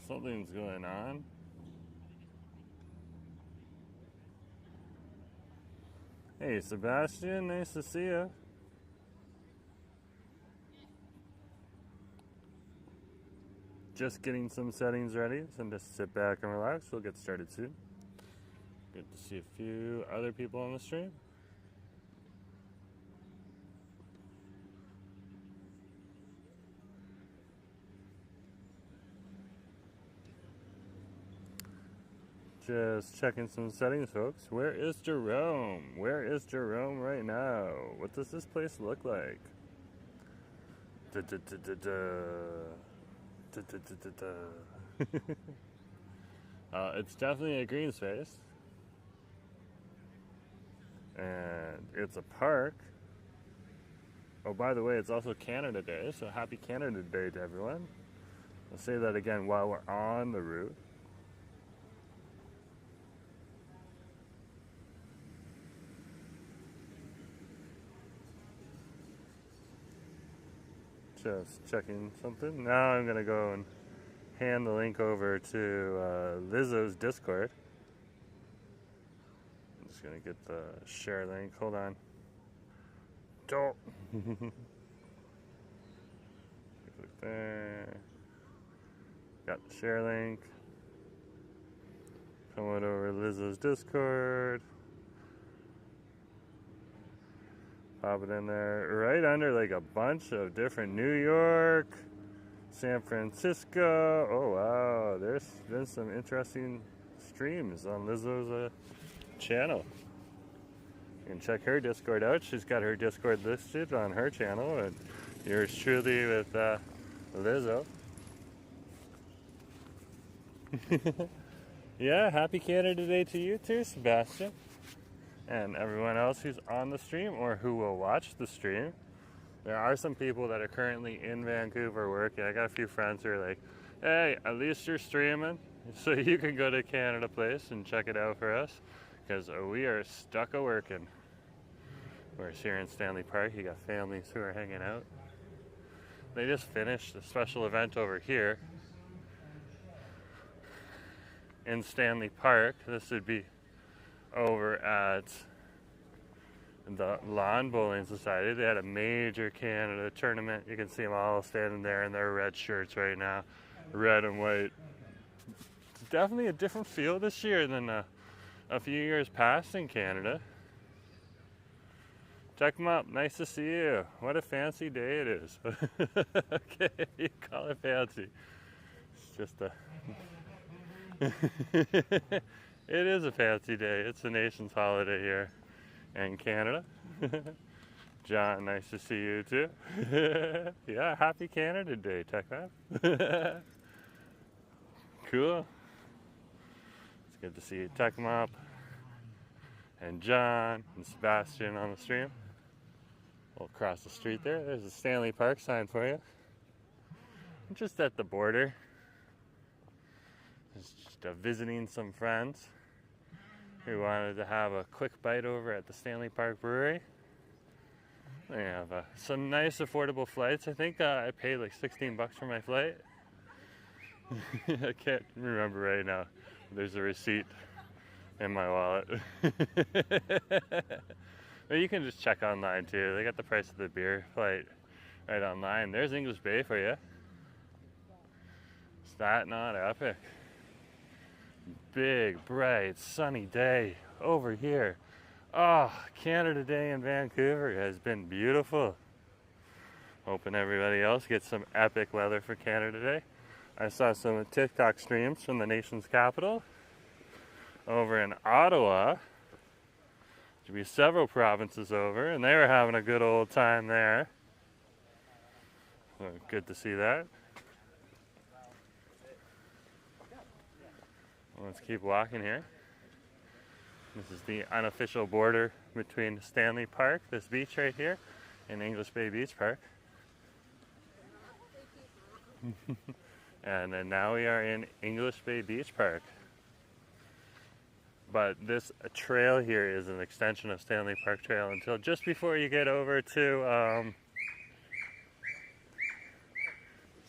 Something's going on. Hey, Sebastian, nice to see you. Just getting some settings ready, so just sit back and relax. We'll get started soon. Good to see a few other people on the stream. Just checking some settings, folks. Where is Jerome? Where is Jerome right now? What does this place look like? It's definitely a green space. And it's a park. Oh, by the way, it's also Canada Day, so happy Canada Day to everyone. I'll say that again while we're on the route. Just checking something. Now I'm going to go and hand the link over to Lizzo's Discord. I'm just going to get the share link. Hold on. Click there. Got the share link. Coming over to Lizzo's Discord. Pop it in there, right under like a bunch of different New York, San Francisco. Oh wow, there's been some interesting streams on Lizzo's channel. You can check her Discord out. She's got her Discord listed on her channel, and yours truly with Lizzo. Yeah, happy Canada Day to you too, Sebastian. And everyone else who's on the stream or who will watch the stream. There are some people that are currently in Vancouver working. I got a few friends who are like, hey, at least you're streaming, so you can go to Canada Place and check it out for us, because we are stuck a working. Whereas here in Stanley Park, you got families who are hanging out. They just finished a special event over here in Stanley Park. This would be over at the Lawn Bowling Society. They had a major Canada tournament. You can see them all standing there in their red shirts right now, red and white. It's definitely a different feel this year than a few years past in Canada. Check them up. Nice to see you. What a fancy day it is. Okay, you call it fancy. It's just a it is a fancy day. It's the nation's holiday here in Canada. John, nice to see you too. Yeah, happy Canada Day, Tech Man. Cool. It's good to see you, Tech Mop, and John and Sebastian on the stream. We'll cross the street there. There's a Stanley Park sign for you. I'm just at the border. Just visiting some friends who wanted to have a quick bite over at the Stanley Park Brewery. They have some nice affordable flights. I think I paid like $16 for my flight. I can't remember right now. There's a receipt in my wallet. But you can just check online too. They got the price of the beer flight right online. There's English Bay for you. Is that not epic? Big, bright, sunny day over here. Oh, Canada Day in Vancouver has been beautiful. Hoping everybody else gets some epic weather for Canada Day. I saw some TikTok streams from the nation's capital over in Ottawa. There'll be several provinces over, and they were having a good old time there. So good to see that. Let's keep walking here. This is the unofficial border between Stanley Park, this beach right here, and English Bay Beach Park. And then now we are in English Bay Beach Park. But this trail here is an extension of Stanley Park Trail until just before you get over to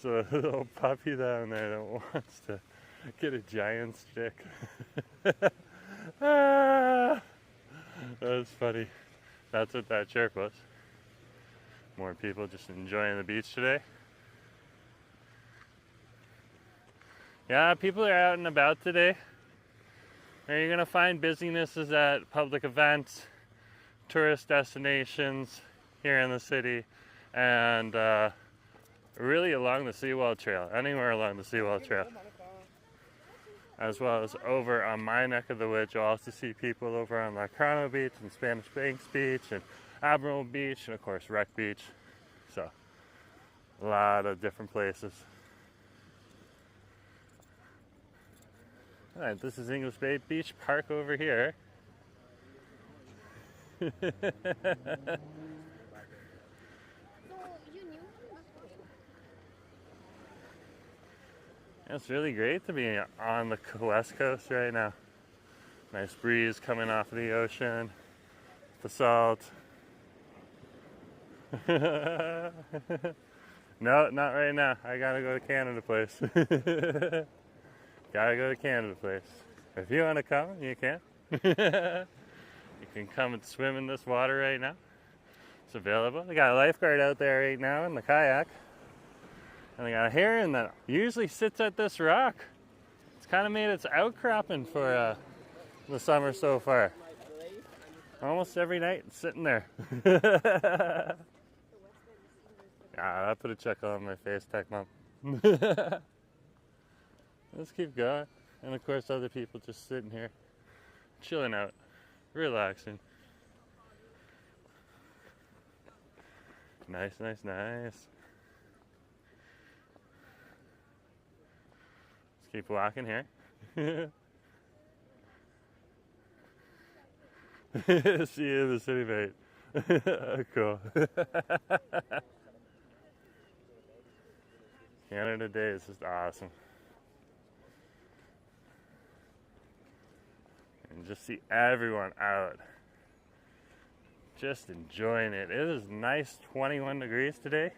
so a little puppy down there that wants to get a giant stick. Ah, that's funny. That's what that chirp was. More people just enjoying the beach today. Yeah, people are out and about today. And you're gonna find businesses at public events, tourist destinations here in the city, and really along the Seawall Trail, anywhere along the Seawall Trail. As well as over on my neck of the woods, you'll also see people over on Lacrano Beach and Spanish Banks Beach and Admiral Beach and of course Wreck Beach. So, a lot of different places. Alright, this is English Bay Beach Park over here. It's really great to be on the west coast right now. Nice breeze coming off of the ocean, the salt. No, not right now. I gotta go to Canada Place. Gotta go to Canada Place. If you want to come, you can. You can come and swim in this water right now. It's available. They got a lifeguard out there right now in the kayak. And they got a heron that usually sits at this rock. It's kind of made its outcropping for the summer so far. Almost every night it's sitting there. Yeah, I put a chuckle on my face, Tech Mom. Let's keep going. And of course other people just sitting here, chilling out, relaxing. Nice, nice, nice. Let's keep walking here. See you in the city, mate. Cool. Canada Day is just awesome. And just see everyone out. Just enjoying it. It is nice 21 degrees today.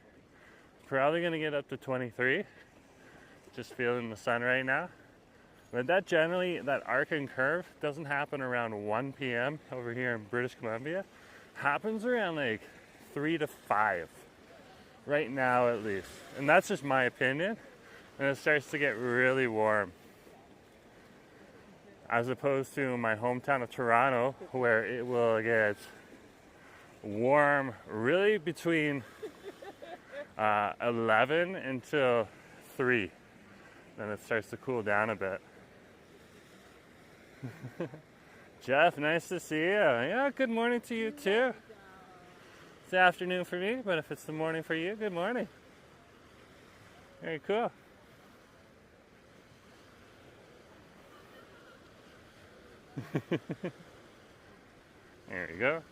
Probably going to get up to 23. Just feeling the sun right now. But that generally, that arc and curve doesn't happen around 1 p.m. over here in British Columbia. Happens around like 3 to 5. Right now at least. And that's just my opinion. And it starts to get really warm. As opposed to my hometown of Toronto, where it will get warm really between 11 until 3. Then it starts to cool down a bit. Jeff, nice to see you. Yeah, good morning to you too. It's the afternoon for me, but if it's the morning for you, good morning. Very cool. There you go.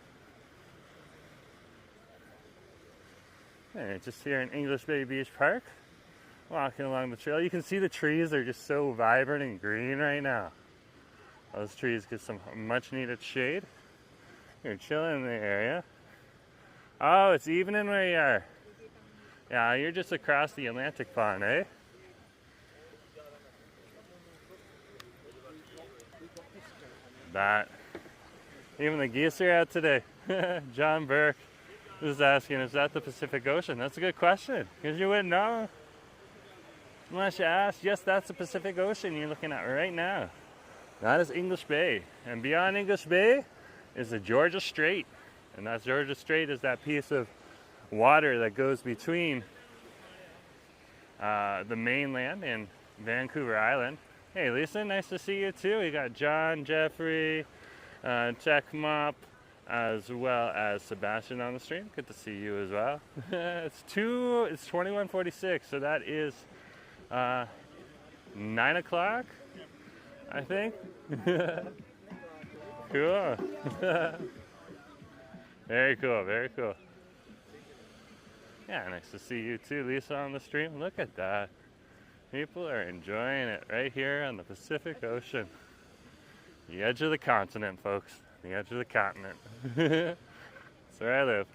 And just here in English Bay Beach Park, walking along the trail. You can see the trees are just so vibrant and green right now. Those trees get some much needed shade. You're chilling in the area. Oh, it's evening where you are. Yeah, you're just across the Atlantic pond, eh? That. Even the geese are out today. John Burke was asking, is that the Pacific Ocean? That's a good question, because you wouldn't know unless you asked. Yes, that's the Pacific Ocean you're looking at right now. That is English Bay. And beyond English Bay is the Georgia Strait. And that Georgia Strait is that piece of water that goes between the mainland and Vancouver Island. Hey Lisa, nice to see you too. We got John, Jeffrey, Tech Mop, as well as Sebastian on the stream. Good to see you as well. It's 21:46, so that is 9 o'clock, I think. Cool. Very cool, very cool. Yeah, nice to see you too, Lisa, on the stream. Look at that. People are enjoying it right here on the Pacific Ocean. The edge of the continent, folks. The edge of the continent. That's where I live.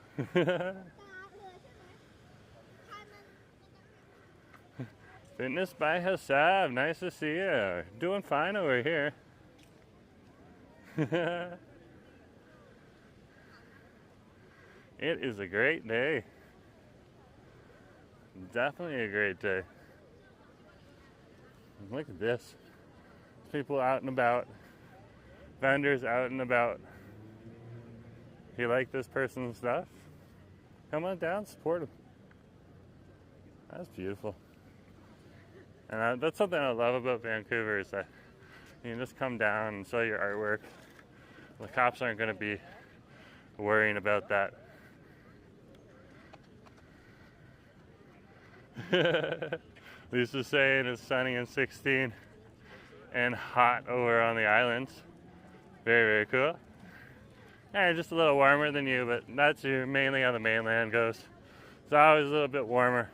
Fitness by Hassab. Nice to see you. Doing fine over here. It is a great day. Definitely a great day. Look at this. People out and about. Vendors out and about. If you like this person's stuff, come on down, support them. That's beautiful. And that's something I love about Vancouver is that you can just come down and sell your artwork. The cops aren't going to be worrying about that. Lisa's saying it's sunny and 16 and hot over on the islands. Very, very cool. Yeah, just a little warmer than you, but that's mainly how the mainland goes. It's always a little bit warmer.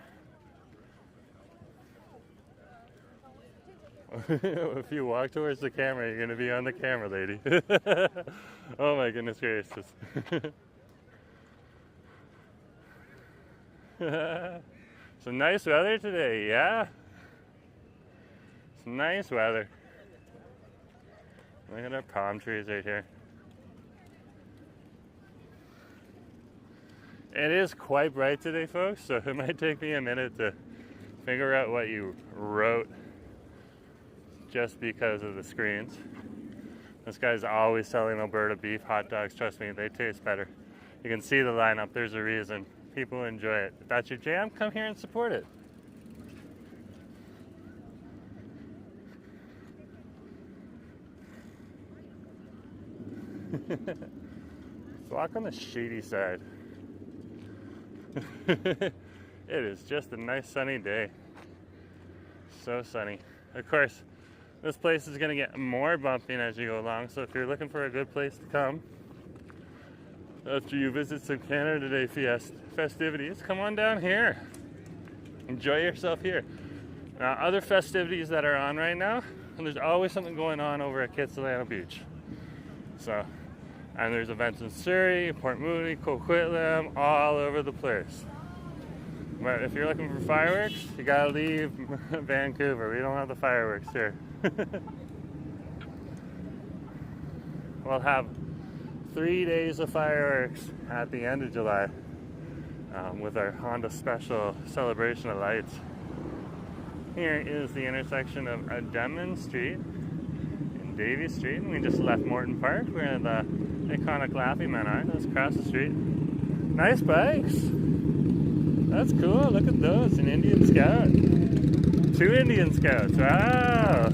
If you walk towards the camera, you're going to be on the camera, lady. Oh my goodness gracious. Some nice weather today, yeah? Some nice weather. Look at our palm trees right here. It is quite bright today, folks, so it might take me a minute to figure out what you wrote just because of the screens. This guy's always selling Alberta beef hot dogs. Trust me, they taste better. You can see the lineup. There's a reason. People enjoy it. If that's your jam, come here and support it. Let's walk on the shady side. It is just a nice sunny day. So sunny. Of course, this place is going to get more bumping as you go along, so if you're looking for a good place to come after you visit some Canada Day festivities, come on down here. Enjoy yourself here. Now, other festivities that are on right now, and there's always something going on over at Kitsilano Beach. So, and there's events in Surrey, Port Moody, Coquitlam, all over the place. But if you're looking for fireworks, you gotta leave Vancouver. We don't have the fireworks here. We'll have 3 days of fireworks at the end of July with our Honda Special celebration of lights. Here is the intersection of Denman Street and Davie Street, and we just left Morton Park where the iconic Laffy Men are. Let's cross the street. Nice bikes. That's cool. Look at those. An Indian Scout. 2 Indian Scouts. Wow.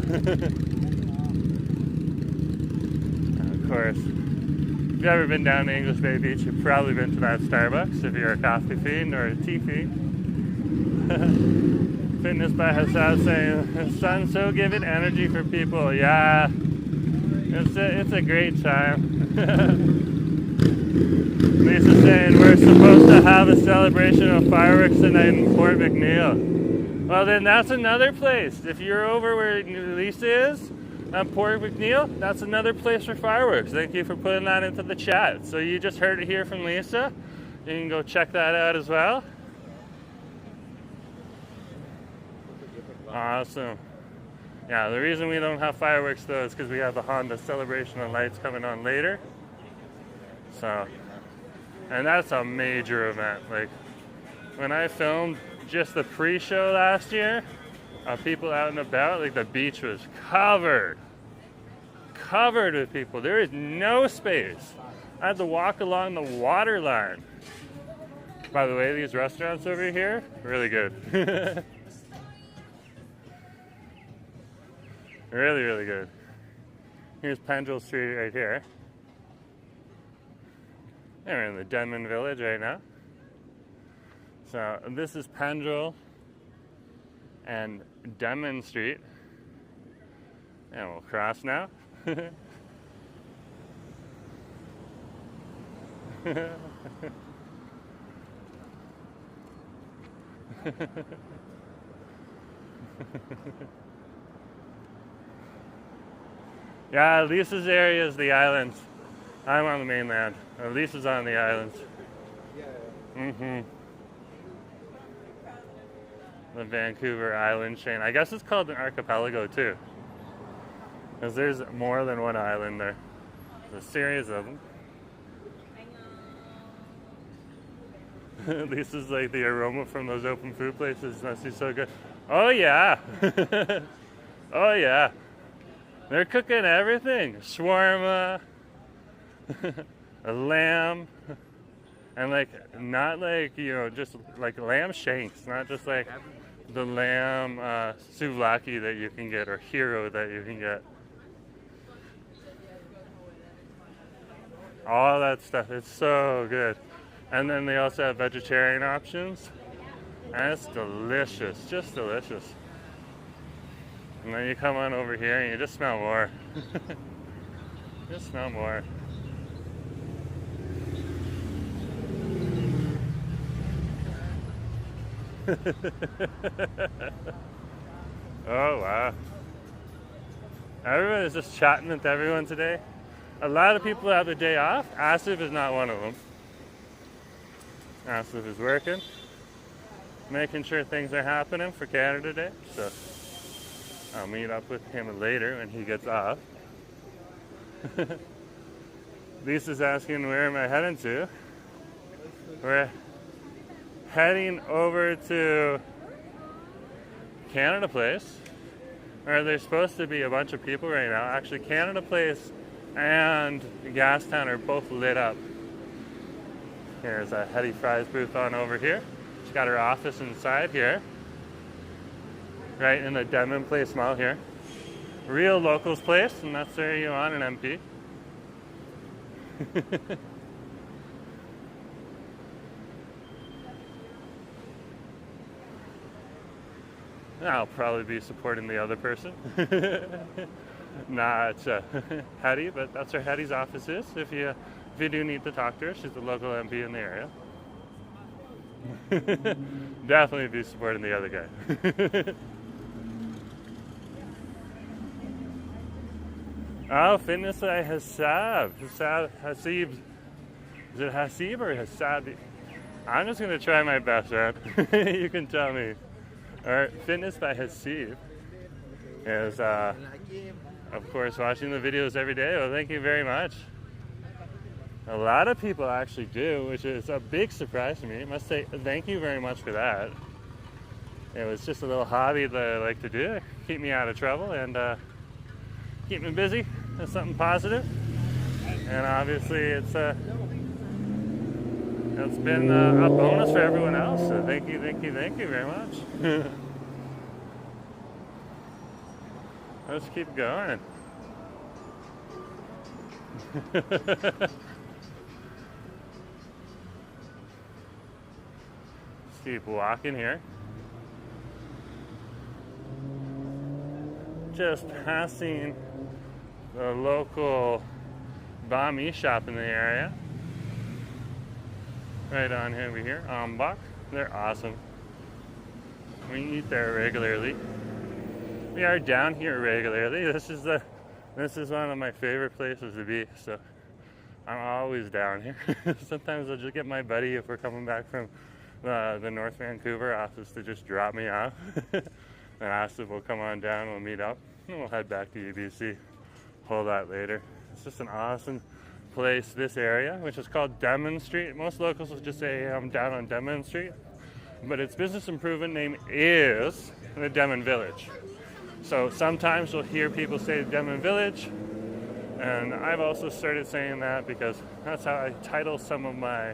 Of course, if you've ever been down to English Bay Beach, you've probably been to that Starbucks if you're a coffee fiend or a tea fiend. Fitness by Hassab saying, sun's so giving energy for people. Yeah, it's a great time. Lisa's saying we're supposed to have a celebration of fireworks tonight in Port McNeill. Well, then that's another place. If you're over where Lisa is, at Port McNeill, that's another place for fireworks. Thank you for putting that into the chat. So you just heard it here from Lisa. You can go check that out as well. Awesome. Yeah, the reason we don't have fireworks though is because we have the Honda celebration of lights coming on later. So, and that's a major event. Like, when I filmed just the pre-show last year, of people out and about, like the beach was covered with people. There is no space. I had to walk along the water line. By the way, these restaurants over here, really good. Really, really good. Here's Pendrell Street right here. And we're in the Denman Village right now. So this is Pendrell and Denman Street. And we'll cross now. Yeah, Lisa's area is the islands. I'm on the mainland. Lisa's on the islands. Mm-hmm. The Vancouver island chain. I guess it's called an archipelago too, because there's more than one island there. There's a series of them. Lisa's like, the aroma from those open food places must be so good. Oh yeah. Oh yeah. They're cooking everything. Shawarma, a lamb, and like, not like, you know, just like lamb shanks, not just like the lamb souvlaki that you can get, or hero that you can get. All that stuff, it's so good. And then they also have vegetarian options, and it's delicious, just delicious. And then you come on over here and you just smell more. Just smell more. Oh wow. Everyone is just chatting with everyone today. A lot of people have the day off. Asif is not one of them. Asif is working, making sure things are happening for Canada Day. So I'll meet up with him later when he gets off. Lisa's asking, where am I heading to? We're heading over to Canada Place, where there's supposed to be a bunch of people right now. Actually, Canada Place and Gastown are both lit up. Here's a Hetty Fries booth on over here. She's got her office inside here, right in the Denman Place Mall here. Real locals place, and that's where you want an MP. I'll probably be supporting the otot person. Not Hetty, but that's where Hetty's office is. If you do need to talk to her, she's the local MP in the area. Definitely be supporting the other guy. Oh, fitness by Hasib. Hasib. Is it Hasib or Hasabi? I'm just going to try my best, man. You can tell me. Alright, fitness by Hasib is, of course, watching the videos every day. Well, thank you very much. A lot of people actually do, which is a big surprise to me. I must say thank you very much for that. It was just a little hobby that I like to do, keep me out of trouble and keep me busy. That's something positive. And obviously it's been a bonus for everyone else. So thank you very much. Let's keep going. Keep walking here. Just passing the local banh mi shop in the area. Right on over here, Ambach. They're awesome. We eat there regularly. We are down here regularly. This is one of my favorite places to be. So I'm always down here. Sometimes I'll just get my buddy if we're coming back from the North Vancouver office to just drop me off. And ask if we'll come on down, we'll meet up, and we'll head back to UBC. Whole lot later. It's just an awesome place, this area, which is called Denman Street. Most locals will just say I'm down on Denman Street, but its business improvement name is the Denman Village. So sometimes you'll hear people say Denman Village, and I've also started saying that because that's how I title some of my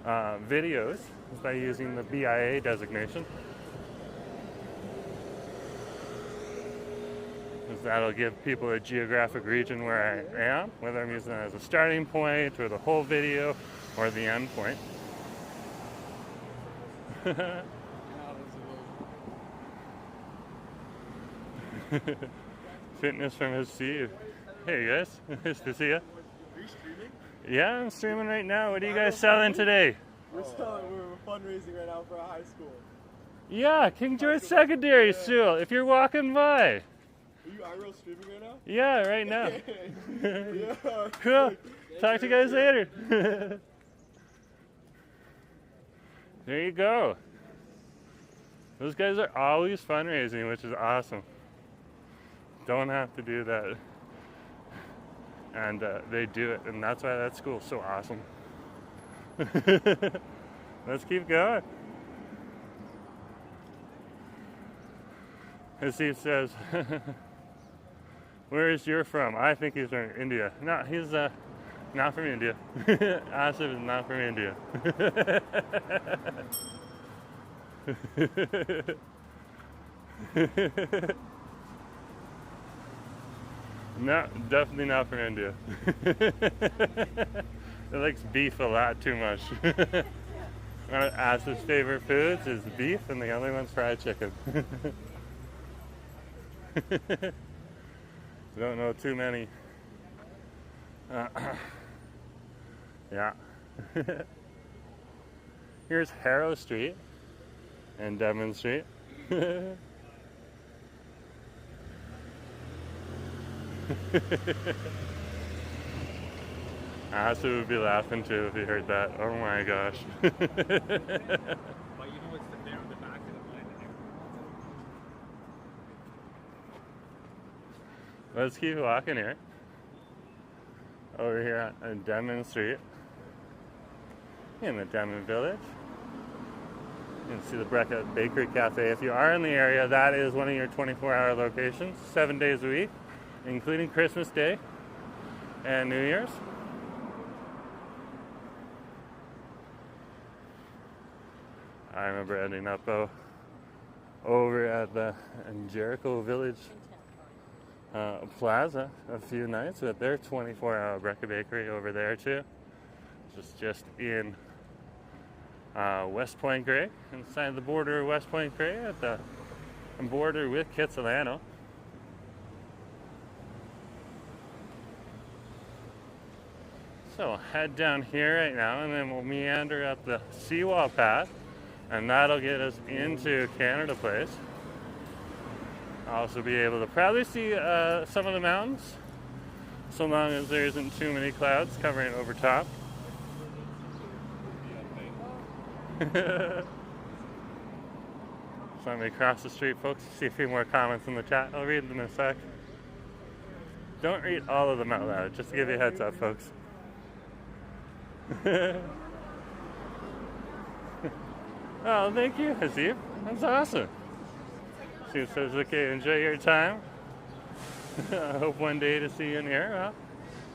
videos, is by using the BIA designation. Because that'll give people a geographic region where I am, whether I'm using it as a starting point or the whole video or the end point. Fitness from his seed. Hey guys, nice to see you. Are you streaming? Yeah, I'm streaming right now. What are you guys selling today? We're fundraising right now for a high school. Yeah, King George Secondary School. If you're walking by. Are you IRL streaming right now? Yeah, right now. Yeah. Cool. Talk to you guys later. There you go. Those guys are always fundraising, which is awesome. Don't have to do that. And they do it, and that's why that school's so awesome. Let's keep going. As Steve says, where is you're from? I think he's from India. No, he's not from India. Asif is not from India. No, definitely not from India. It likes beef a lot too much. Asif's favorite foods is beef, and the other one's fried chicken. Don't know too many. Yeah. Here's Harrow Street and Denman Street. Asa would be laughing too if he heard that. Oh my gosh. But you know what's there on the back of the line? Let's keep walking here. Over here on Denman Street. In the Denman Village. You can see the Brecca Bakery Cafe. If you are in the area, that is one of your 24-hour locations, 7 days a week, including Christmas Day and New Year's. I remember ending up over at the Jericho Village Plaza a few nights with their 24-hour Brecca Bakery over there too. Just in West Point Grey, inside the border of West Point Grey at the border with Kitsilano. So head down here right now, and then we'll meander up the Seawall path, and that'll get us into Canada Place. I'll also be able to probably see some of the mountains, so long as there isn't too many clouds covering over top. So let me cross the street, folks, see a few more comments in the chat. I'll read them in a sec. Don't read all of them out loud, just to give you a heads up, folks. Oh, thank you, Hasib. That's awesome. Steve says, okay, enjoy your time. I hope one day to see you in here. Well,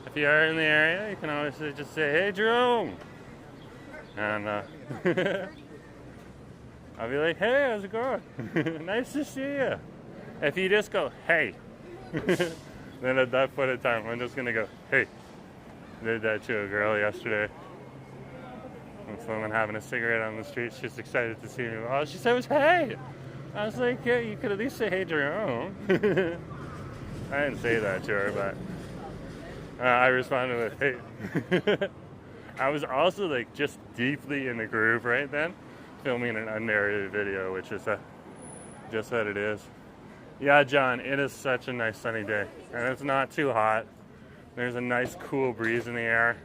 if you are in the area, you can always just say, hey, Jerome. And I'll be like, hey, how's it going? Nice to see you. If you just go, hey, then at that point in time, I'm just going to go, hey. I did that to a girl yesterday. This woman having a cigarette on the street. She's excited to see me. All she said was, hey. I was like, yeah, you could at least say, hey, Jerome. I didn't say that to her, but I responded with, hey. I was also like just deeply in the groove right then, filming an unnarrated video, which is just what it is. Yeah, John, it is such a nice sunny day, and it's not too hot. There's a nice cool breeze in the air.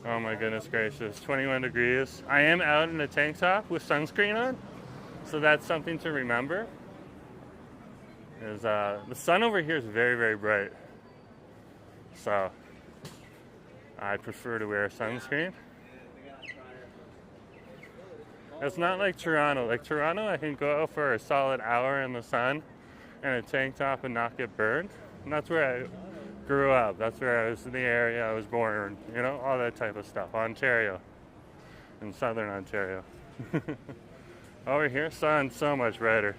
Oh my goodness gracious, 21 degrees. I am out in a tank top with sunscreen on, so that's something to remember. The sun over here is very, very bright, so I prefer to wear sunscreen. It's not like Toronto. Like Toronto, I can go out for a solid hour in the sun in a tank top and not get burned. And that's where I grew up. That's where I was in the area I was born, you know, all that type of stuff. Ontario, in southern Ontario. Over here, sun's so much brighter.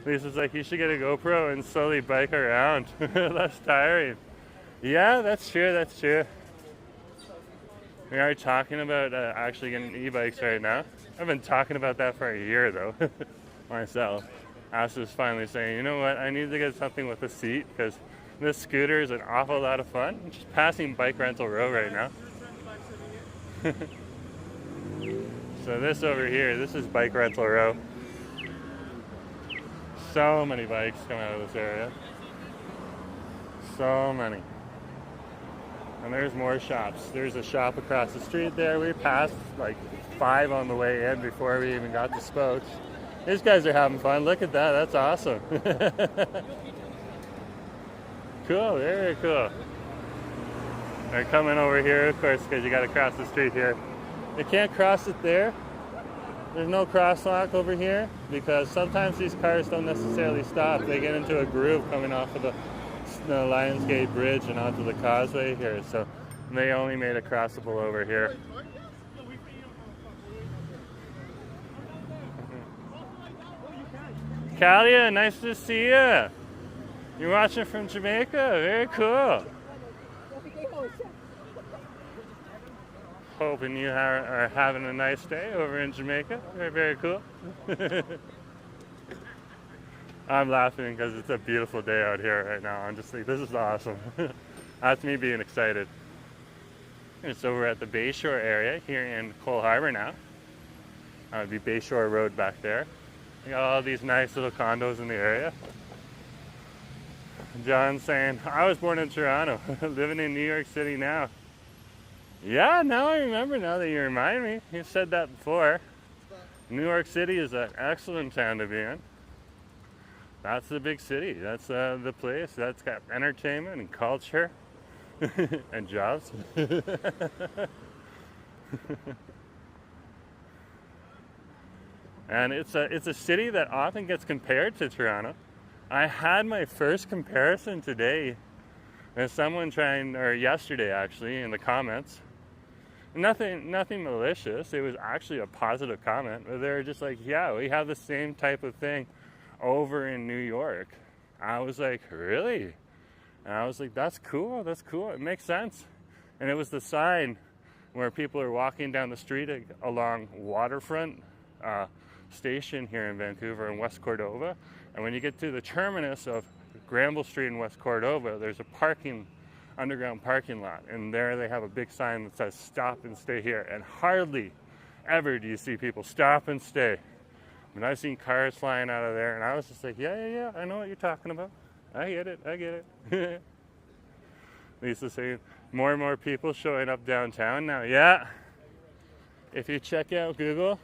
Lisa's like, you should get a GoPro and slowly bike around. Less tiring. Yeah, that's true, that's true. We are talking about actually getting e-bikes right now. I've been talking about that for a year, though, myself. Ash finally saying, you know what, I need to get something with a seat, because this scooter is an awful lot of fun. I'm just passing Bike Rental Row right now. So this over here, this is bike rental row. So many bikes come out of this area. So many. And there's more shops. There's a shop across the street there. We passed like 5 on the way in before we even got to Spokes. These guys are having fun. Look at that. That's awesome. Cool. Very cool. They're coming over here, of course, because you got to cross the street here. You can't cross it there. There's no crosswalk over here because sometimes these cars don't necessarily stop. They get into a groove coming off of the Lionsgate Bridge and onto the causeway here. So they only made it crossable over here. Kalia, nice to see you. You're watching from Jamaica? Very cool. Hoping you are having a nice day over in Jamaica. Very, very cool. I'm laughing because it's a beautiful day out here right now. I'm just like, this is awesome. That's me being excited. It's over at the Bayshore area here in Coal Harbour now. That would be Bayshore Road back there. We got all these nice little condos in the area. John's saying, I was born in Toronto, living in New York City now. Yeah, now I remember, now that you remind me. You said that before. New York City is an excellent town to be in. That's the big city. That's the place. That's got entertainment and culture and jobs. And it's a city that often gets compared to Toronto. I had my first comparison today. There's someone or yesterday actually, in the comments. Nothing malicious. It was actually a positive comment. They were just like, yeah, we have the same type of thing over in New York. I was like, really? And I was like, that's cool. That's cool. It makes sense. And it was the sign where people are walking down the street along Waterfront Station here in Vancouver in West Cordova. And when you get to the terminus of Granville Street in West Cordova, there's a underground parking lot, and there they have a big sign that says stop and stay here, and hardly ever do you see people stop and stay. I mean, I've seen cars flying out of there, and I was just like, yeah, I know what you're talking about. I get it. Lisa saying more and more people showing up downtown now. Yeah, if you check out Google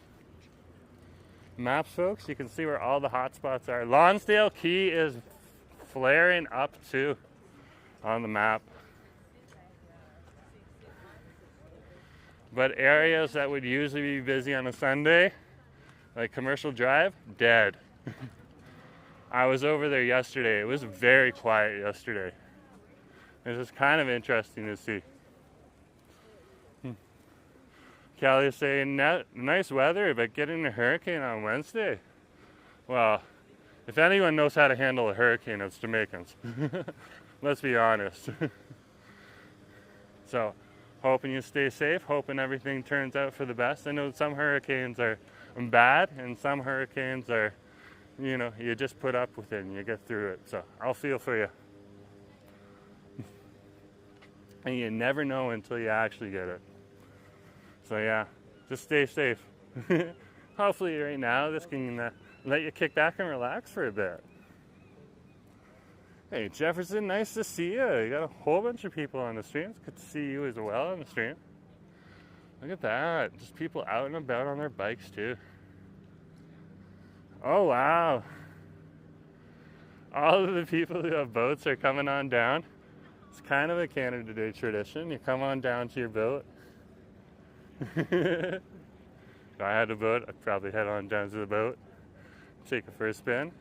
Maps, folks, you can see where all the hot spots are. Lonsdale Quay is flaring up too on the map. But areas that would usually be busy on a Sunday, like Commercial Drive, dead. I was over there yesterday. It was very quiet yesterday. It was kind of interesting to see. Callie is saying, nice weather, but getting a hurricane on Wednesday. Well, if anyone knows how to handle a hurricane, it's Jamaicans. Let's be honest. So, hoping you stay safe, hoping everything turns out for the best. I know some hurricanes are bad, and some hurricanes are, you just put up with it and you get through it. So, I'll feel for you. And you never know until you actually get it. So yeah, just stay safe. Hopefully right now this can let you kick back and relax for a bit. Hey Jefferson, nice to see you. You got a whole bunch of people on the stream. It's good to see you as well on the stream. Look at that. Just people out and about on their bikes too. Oh wow. All of the people who have boats are coming on down. It's kind of a Canada Day tradition. You come on down to your boat. If I had a boat, I'd probably head on down to the boat, take a first spin.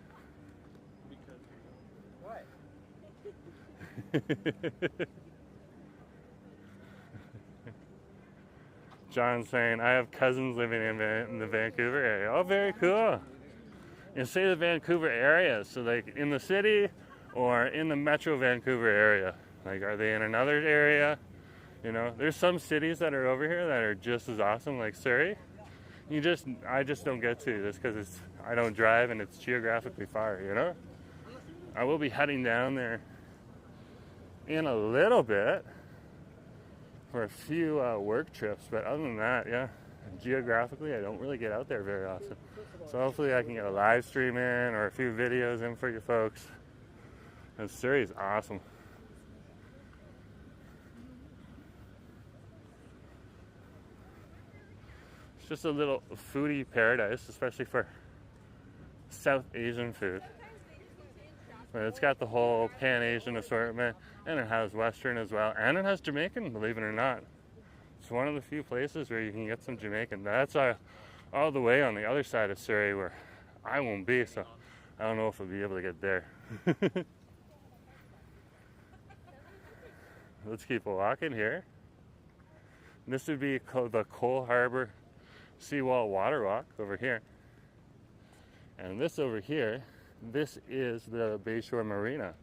John's saying, I have cousins living in the Vancouver area. Oh, very cool. And say the Vancouver area, so like in the city or in the Metro Vancouver area. Like, are they in another area? There's some cities that are over here that are just as awesome, like Surrey. I just don't get to just because I don't drive and it's geographically far, I will be heading down there in a little bit for a few work trips, but other than that, yeah, geographically, I don't really get out there very often. So hopefully I can get a live stream in or a few videos in for you folks. And Surrey's awesome. It's just a little foodie paradise, especially for South Asian food. But it's got the whole Pan-Asian assortment, and it has Western as well, and it has Jamaican, believe it or not. It's one of the few places where you can get some Jamaican. That's all the way on the other side of Surrey where I won't be, so I don't know if I'll be able to get there. Let's keep walking here. This would be the Coal Harbour Seawall water walk over here. And this over here, this is the Bayshore Marina.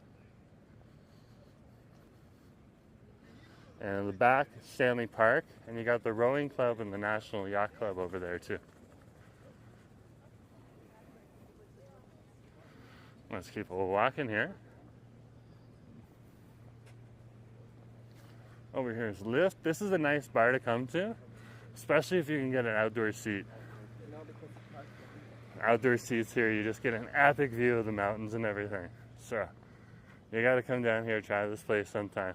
And in the back, Stanley Park, and you got the Rowing Club and the National Yacht Club over there too. Let's keep walking here. Over here is Lift. This is a nice bar to come to, especially if you can get an outdoor seat. Outdoor seats here, you just get an epic view of the mountains and everything. So, you gotta come down here and try this place sometime.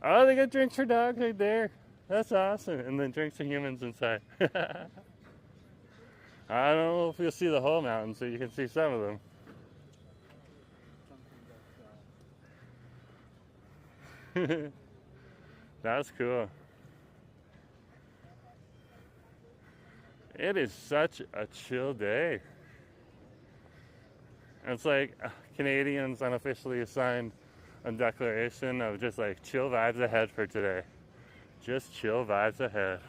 Oh, they got drinks for dogs right there. That's awesome. And then drinks for humans inside. I don't know if you'll see the whole mountain, so you can see some of them. That's cool. It is such a chill day. It's like Canadians unofficially signed a declaration of just like chill vibes ahead for today. Just chill vibes ahead.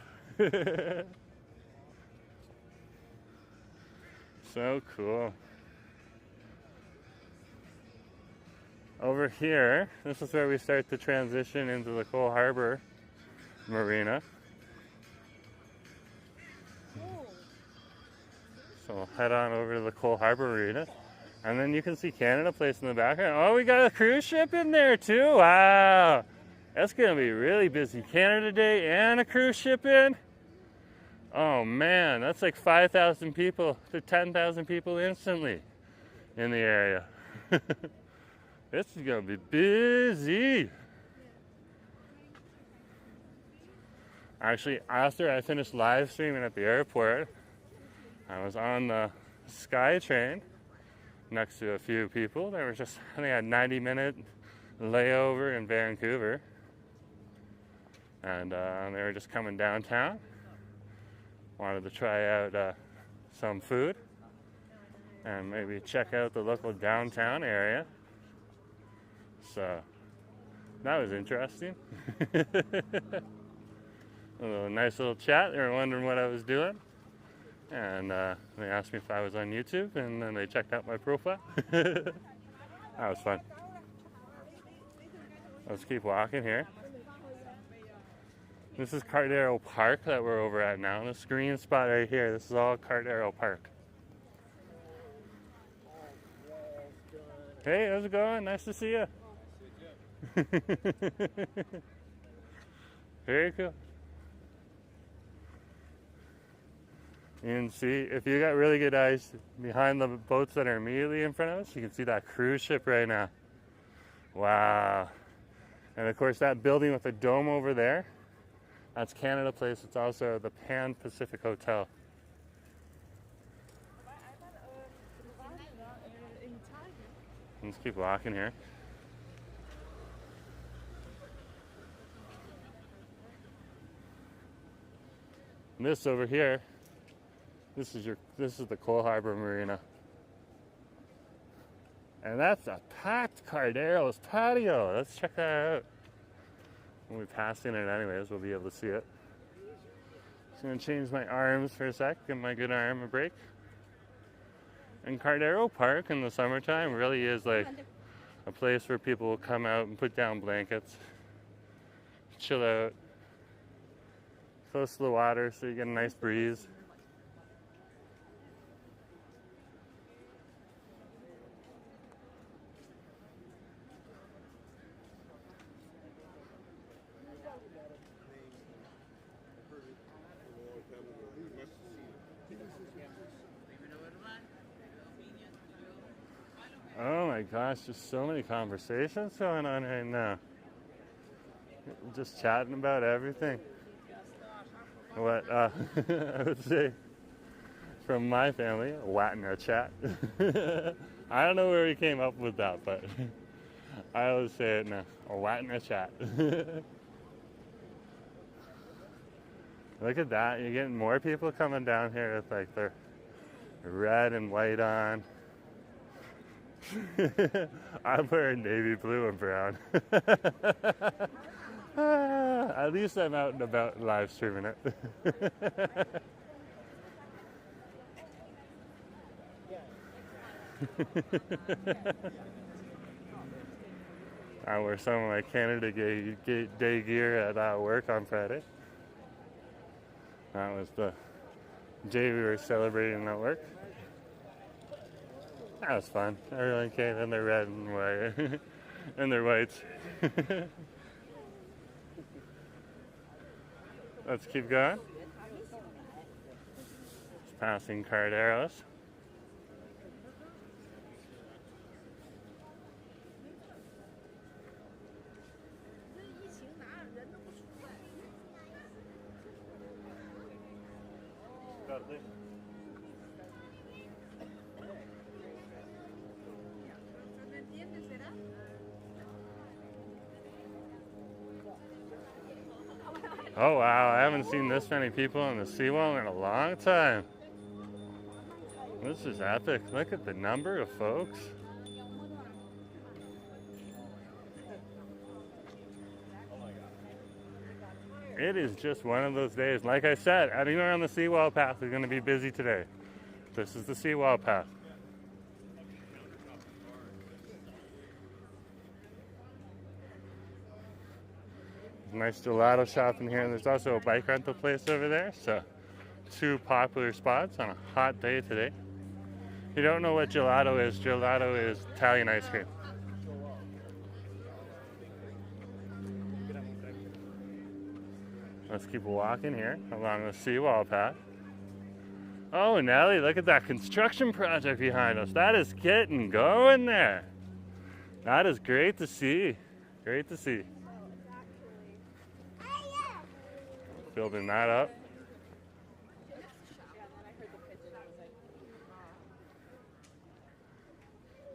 So cool. Over here, this is where we start to transition into the Coal Harbour Marina. So we'll head on over to the Coal Harbour Marina. And then you can see Canada Place in the background. Oh, we got a cruise ship in there too. Wow. That's going to be really busy. Canada Day and a cruise ship in. Oh man, that's like 5,000 people to 10,000 people instantly in the area. This is going to be busy. Actually, after I finished live streaming at the airport, I was on the SkyTrain next to a few people. They were just, I think I had a 90-minute layover in Vancouver. And they were just coming downtown. Wanted to try out some food and maybe check out the local downtown area. So that was interesting. A nice little chat. They were wondering what I was doing. And they asked me if I was on YouTube, and then they checked out my profile. That was fun. Let's keep walking here. This is Cardero Park that we're over at now. This green spot right here, this is all Cardero Park. Hey, how's it going? Nice to see you. Very cool. You can see, if you got really good eyes behind the boats that are immediately in front of us, you can see that cruise ship right now. Wow. And of course that building with the dome over there, that's Canada Place. It's also the Pan Pacific Hotel. Let's keep walking here. And this over here, this is the Coal Harbour Marina. And that's a packed Cardero's patio. Let's check that out. When we pass in it anyways, we'll be able to see it. Just gonna change my arms for a sec, give my good arm a break. And Cardero Park in the summertime really is like a place where people will come out and put down blankets, chill out, close to the water so you get a nice breeze. Oh my gosh, just so many conversations going on right now. Just chatting about everything. What I would say from my family, Latina chat. I don't know where we came up with that, but I always say it now, a Latina chat. Look at that, you're getting more people coming down here with like their red and white on. I'm wearing navy blue and brown. At least I'm out and about live streaming it. I wear some of my Canada Day gear at work on Friday. That was the day we were celebrating at work. That was fun. Everyone came in their red and white and their whites. Let's keep going. Just passing Carderos. Oh wow, I haven't seen this many people on the Seawall in a long time. This is epic. Look at the number of folks. It is just one of those days. Like I said, anywhere on the Seawall path is going to be busy today. This is the Seawall path. Nice gelato shop in here, and there's also a bike rental place over there, so two popular spots on a hot day today. If you don't know what gelato is Italian ice cream. Let's keep walking here along the Seawall path. Oh, Nelly, look at that construction project behind us. That is getting going there. That is great to see. Great to see. Building that up.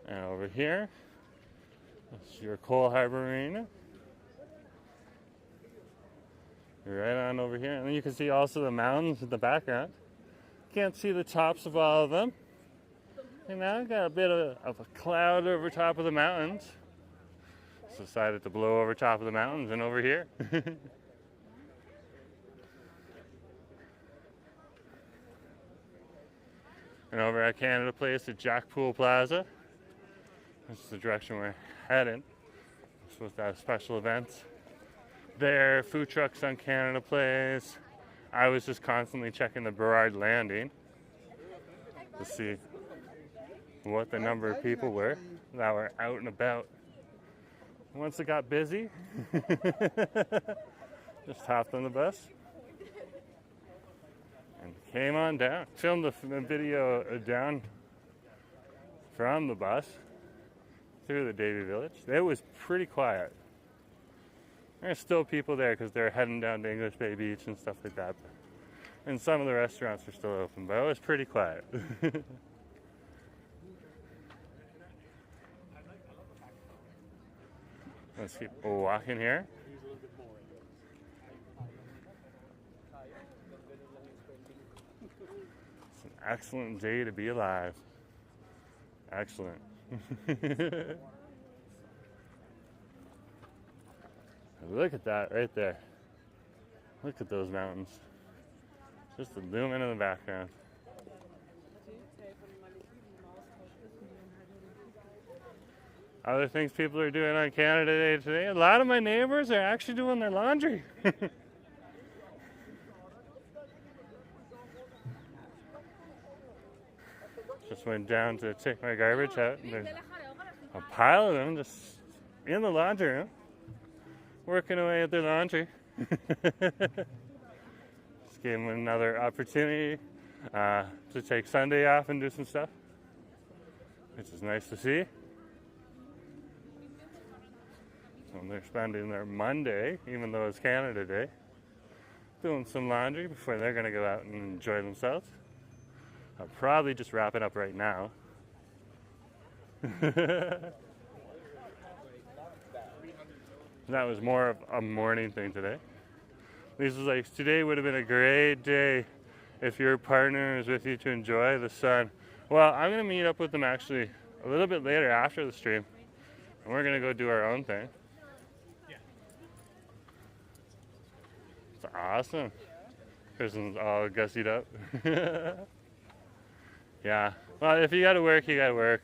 And over here, that's your Coal Harbour marina. Right on over here. And then you can see also the mountains in the background. Can't see the tops of all of them. And now got a bit of a cloud over top of the mountains. It's decided to blow over top of the mountains and over here. And over at Canada Place at Poole Plaza. This is the direction we're heading. We're supposed to have special events there, food trucks on Canada Place. I was just constantly checking the Burrard Landing to see what the number of people were that were out and about. Once it got busy, just hopped on the bus and came on down. Filmed the video down from the bus through the Davie Village. It was pretty quiet. There's still people there because they're heading down to English Bay Beach and stuff like that. And some of the restaurants are still open, but it was pretty quiet. Let's keep walking here. It's an excellent day to be alive. Excellent. Look at that right there. Look at those mountains. Just looming in the background. Other things people are doing on Canada Day today. A lot of my neighbors are actually doing their laundry. Just went down to take my garbage out. And there's a pile of them just in the laundry room, working away at their laundry. Just gave them another opportunity to take Sunday off and do some stuff, which is nice to see. So they're spending their Monday, even though it's Canada Day, doing some laundry before they're going to go out and enjoy themselves. I'll probably just wrap it up right now. That was more of a morning thing today. Lisa's like, today would have been a great day if your partner is with you to enjoy the sun. Well, I'm going to meet up with them actually a little bit later after the stream. And we're going to go do our own thing. It's awesome. Kristen's all gussied up. Yeah. Well, if you got to work, you got to work.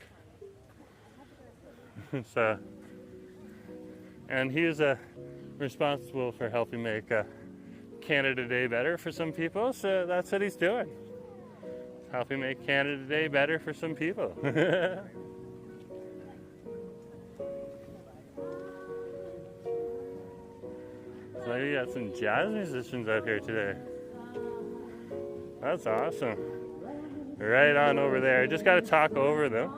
So, and he's responsible for helping make Canada Day better for some people, so that's what he's doing. Helping make Canada Day better for some people. So you got some jazz musicians out here today. That's awesome. Right on over there. Just got to talk over them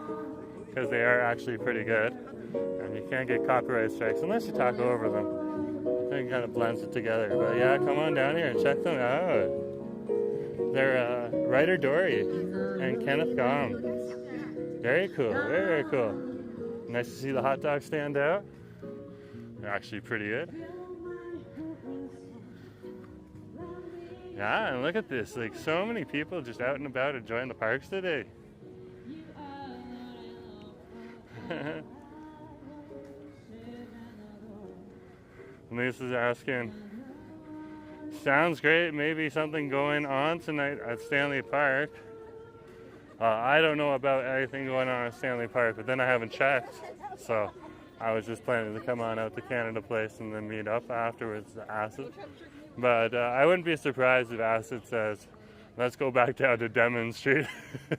because they are actually pretty good. And you can't get copyright strikes unless you talk over them. I think it kind of blends it together. But yeah, come on down here and check them out. They're Ryder Dory and Kenneth Gom. Very cool, very cool. Nice to see the hot dog stand out. They're actually pretty good. Yeah, and look at this. Like, so many people just out and about enjoying the parks today. Lisa's asking, sounds great, maybe something going on tonight at Stanley Park. I don't know about anything going on at Stanley Park, but then I haven't checked. So I was just planning to come on out to Canada Place and then meet up afterwards to Acid. But I wouldn't be surprised if Acid says, let's go back down to Denman Street,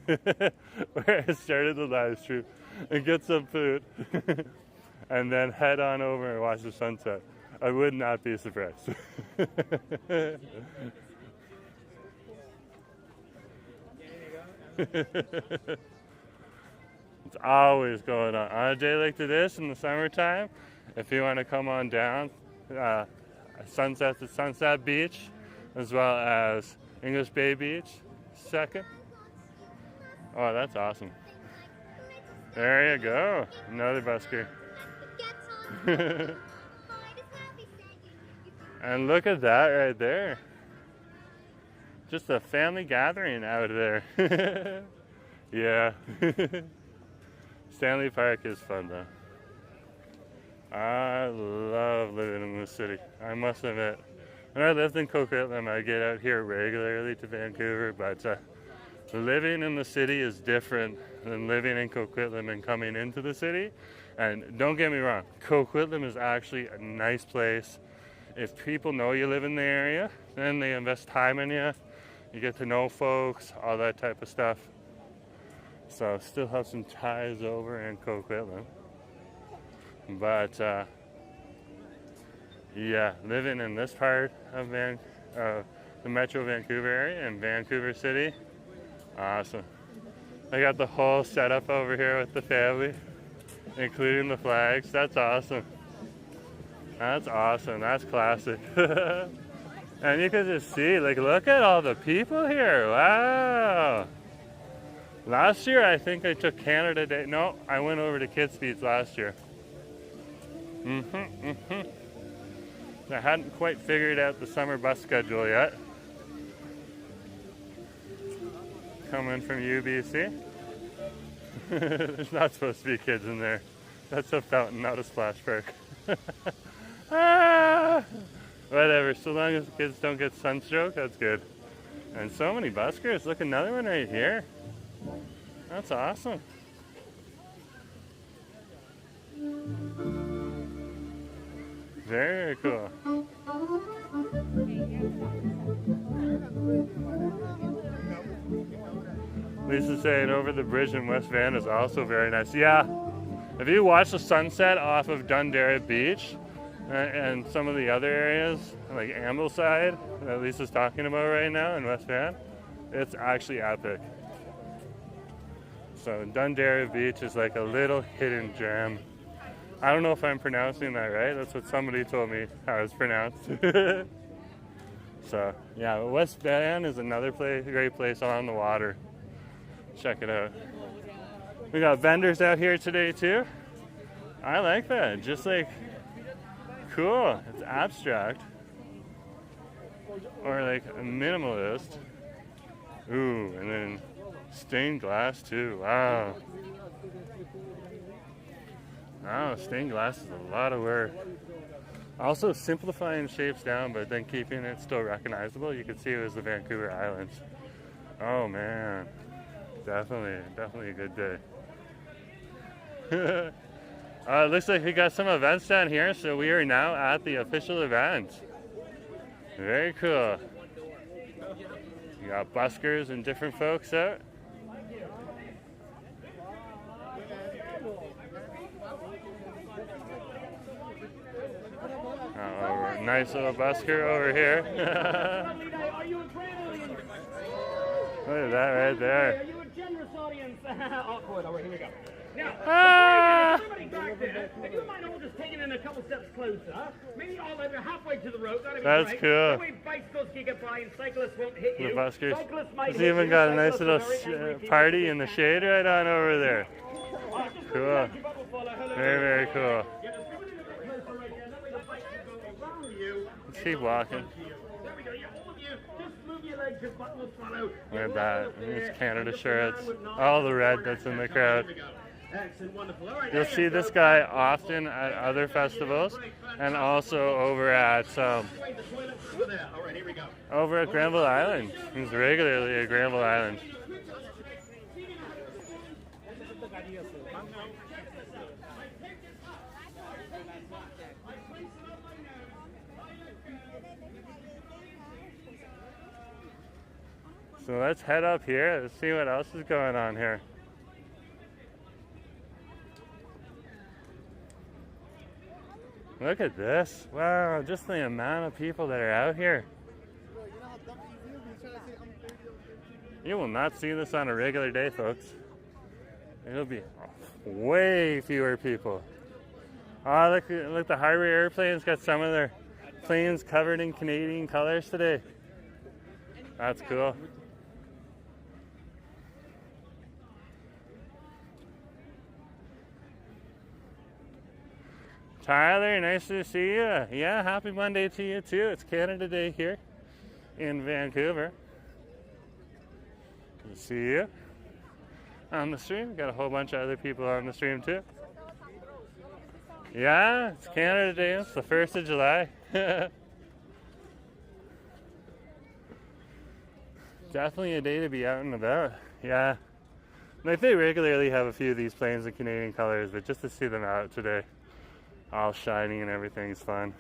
where I started the live stream, and get some food, and then head on over and watch the sunset. I would not be surprised. It's always going on a day like this in the summertime. If you want to come on down, sunsets at Sunset Beach, as well as English Bay Beach, second. Oh, that's awesome. There you go, another busker. And look at that right there. Just a family gathering out there. Yeah. Stanley Park is fun though. I love living in this city, I must admit. When I lived in Coquitlam, I get out here regularly to Vancouver, but living in the city is different than living in Coquitlam and coming into the city. And don't get me wrong, Coquitlam is actually a nice place. If people know you live in the area, then they invest time in you. You get to know folks, all that type of stuff. So still have some ties over in Coquitlam. But yeah, living in this part of the Metro Vancouver area in Vancouver City, awesome. I got the whole setup over here with the family, including the flags. That's awesome. That's awesome. That's classic. And you can just see, like, look at all the people here. Wow. Last year, I think I took Canada Day. No, I went over to Kids Beach last year. I hadn't quite figured out the summer bus schedule yet. Coming from UBC. There's not supposed to be kids in there. That's a fountain, not a splash park. Whatever, so long as the kids don't get sunstroke, that's good. And so many buskers. Look, another one right here. That's awesome. Very cool. Lisa's saying over the bridge in West Van is also very nice. Yeah, if you watch the sunset off of Dunderry Beach and some of the other areas, like Ambleside, that Lisa's talking about right now in West Van, It's actually epic. So Dundera Beach is like a little hidden gem. I don't know if I'm pronouncing that right. That's what somebody told me how it's pronounced. So yeah, West Van is another great place on the water. Check it out. We got vendors out here today too. I like that. Just like cool. It's abstract. Or like a minimalist. Ooh, and then stained glass too. Wow. Wow, stained glass is a lot of work. Also simplifying shapes down, but then keeping it still recognizable. You can see it was the Vancouver Islands. Oh man, definitely a good day. It looks like we got some events down here, so we are now at the official event. Very cool. You got buskers and different folks out. Oh, nice little busker over here. Look at that right there. Are you a generous audience? Awkward. All right, here we go. Ah! Now, everybody back there, if you mind all just taking in a couple steps closer, maybe all over halfway to the road, that'd be That's great. cool. That way bicycles can get by and cyclists won't hit you. The buskers. Cyclists might It's hit even you. got a nice Cyclists little are very angry party people. in the shade right on over there. Cool. Very cool. Yeah, just come in a little bit closer right there. That way the bike can go around you. Let's keep walking. There we go. Yeah, all of you, just move your legs, your butt will follow. Look at that. These Canada shirts. All the red that's in the crowd. Excellent, wonderful. All right, You'll see this guy often at other festivals and also over at Granville Island. He's regularly at Granville Island. So let's head up here. Let's see what else is going on here. Look at this. Wow, just the amount of people that are out here. You will not see this on a regular day, folks. It'll be way fewer people. Oh, look, the Harbour airplane's got some of their planes covered in Canadian colors today. That's cool. Tyler, nice to see you. Yeah, happy Monday to you too. It's Canada Day here in Vancouver. Good to see you on the stream. Got a whole bunch of other people on the stream too. Yeah, it's Canada Day. It's the 1st of July. Definitely a day to be out and about. Yeah. Like they regularly have a few of these planes in Canadian colors, but just to see them out today, all shiny and everything's fun.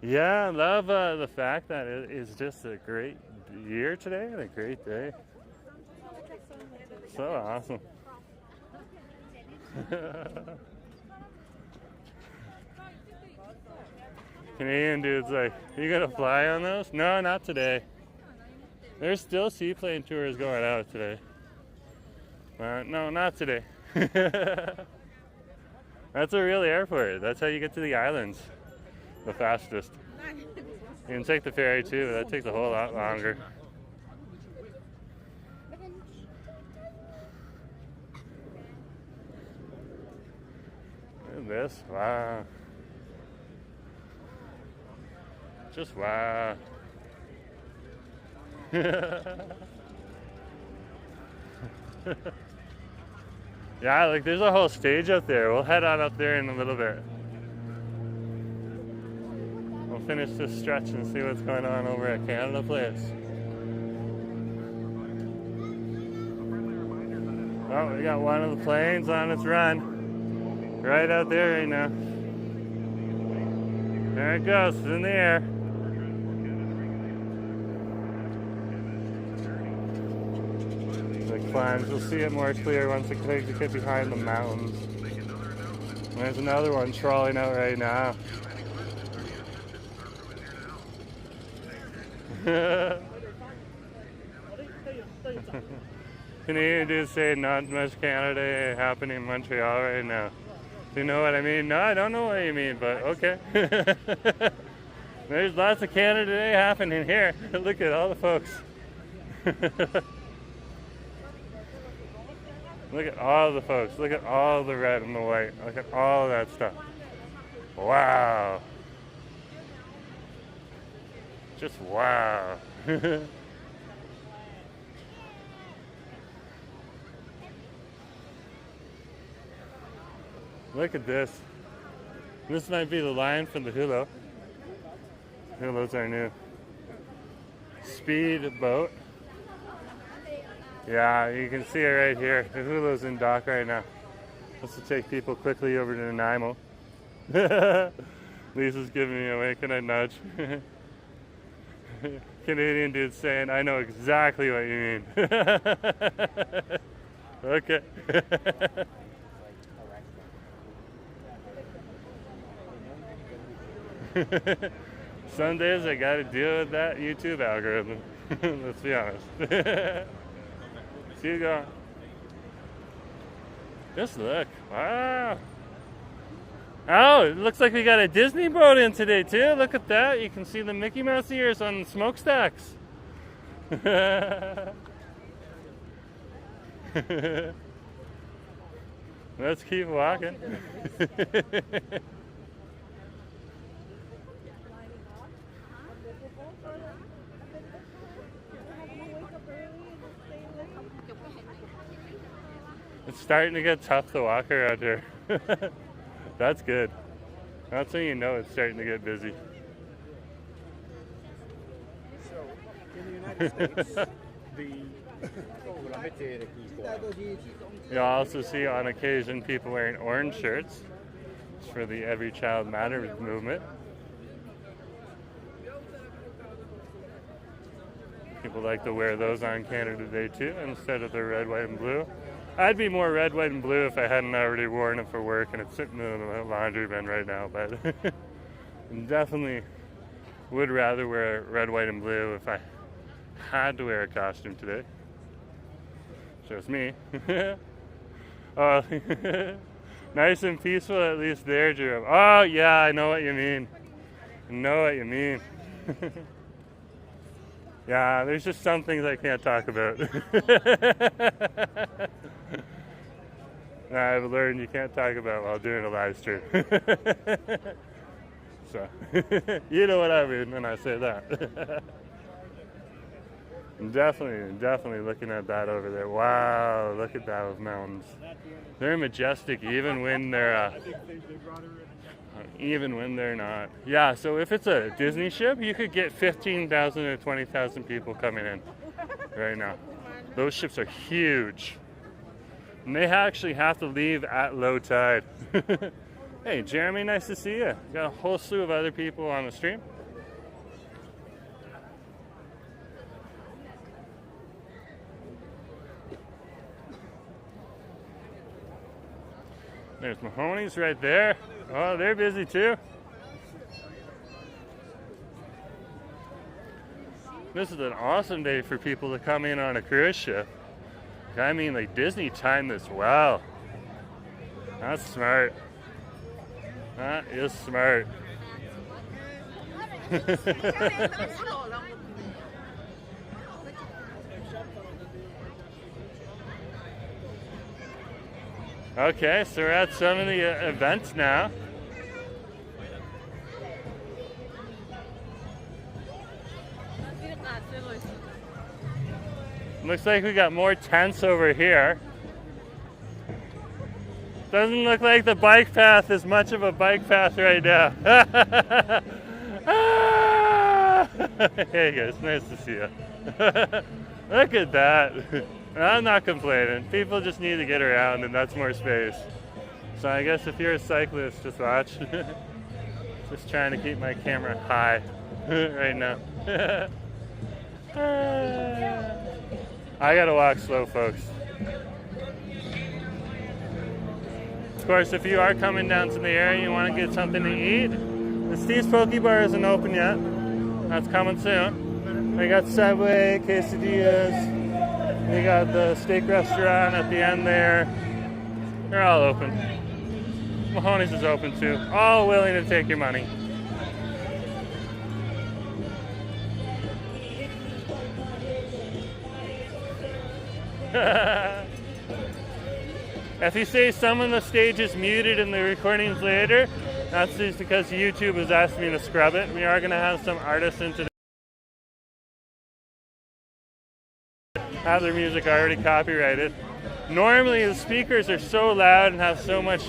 Yeah, I love the fact that it is just a great year today and a great day. So awesome. Canadian dude's like, you gonna fly on those? No, not today. There's still seaplane tours going out today. No, not today. That's a real airport. That's how you get to the islands. The fastest. You can take the ferry too, but that takes a whole lot longer. Look at this. Wow. Just wow. Yeah, like there's a whole stage up there. We'll head on up there in a little bit. We'll finish this stretch and see what's going on over at Canada Place. Oh, we got one of the planes on its run. Right out there right now. There it goes, it's in the air. Climbs. You'll see it more clear once it takes to get behind the mountains. And there's another one trawling out right now. Canadian dudes say not much Canada happening in Montreal right now. Do you know what I mean? No, I don't know what you mean, but okay. There's lots of Canada Day happening here. Look at all the folks. Look at all the folks. Look at all the red and the white. Look at all that stuff. Wow. Just wow. Look at this. This might be the line from the hula. Hula's our new speed boat. Yeah, you can see it right here. The hula's in dock right now. This will take people quickly over to Nanaimo. Lisa's giving me a wink and a nudge. Canadian dude saying, I know exactly what you mean. Okay. Some days I gotta deal with that YouTube algorithm. Let's be honest. Keep going. Just look. Wow. Oh, it looks like we got a Disney boat in today too. Look at that. You can see the Mickey Mouse ears on the smokestacks. Let's keep walking. It's starting to get tough to walk around here. That's good. That's when you know it's starting to get busy. So, in the United States, You'll also see on occasion people wearing orange shirts. It's for the Every Child Matters movement. People like to wear those on Canada Day too, instead of the red, white, and blue. I'd be more red, white, and blue if I hadn't already worn it for work, and it's sitting in the laundry bin right now, but definitely would rather wear red, white, and blue if I had to wear a costume today. Just me. Oh, nice and peaceful at least there, Jerome. Oh, yeah, I know what you mean. I know what you mean. Yeah, there's just some things I can't talk about. I've learned you can't talk about while doing a live stream. So, you know what I mean when I say that. Definitely looking at that over there. Wow, look at those mountains. They're majestic even when they're not. Yeah, so if it's a Disney ship, you could get 15,000 to 20,000 people coming in right now. Those ships are huge. And they actually have to leave at low tide. Hey, Jeremy, nice to see you. Got a whole slew of other people on the stream. There's Mahoney's right there. Oh, they're busy too. This is an awesome day for people to come in on a cruise ship. I mean, like, Disney timed this well. That's smart. That is smart. Okay, so we're at some of the events now. Looks like we got more tents over here. Doesn't look like the bike path is much of a bike path right now. Hey guys, nice to see you. Look at that. I'm not complaining. People just need to get around and that's more space. So I guess if you're a cyclist, just watch. Just trying to keep my camera high right now. I gotta walk slow, folks. Of course, if you are coming down to the area and you want to get something to eat, the Steve's Poke Bar isn't open yet. That's coming soon. We got Subway, quesadillas, You got the steak restaurant at the end there. They're all open. Mahoney's is open too. All willing to take your money. If you say some of the stage is muted in the recordings later, that's just because YouTube has asked me to scrub it. We are going to have some artists in today have their music already copyrighted. Normally the speakers are so loud and have so much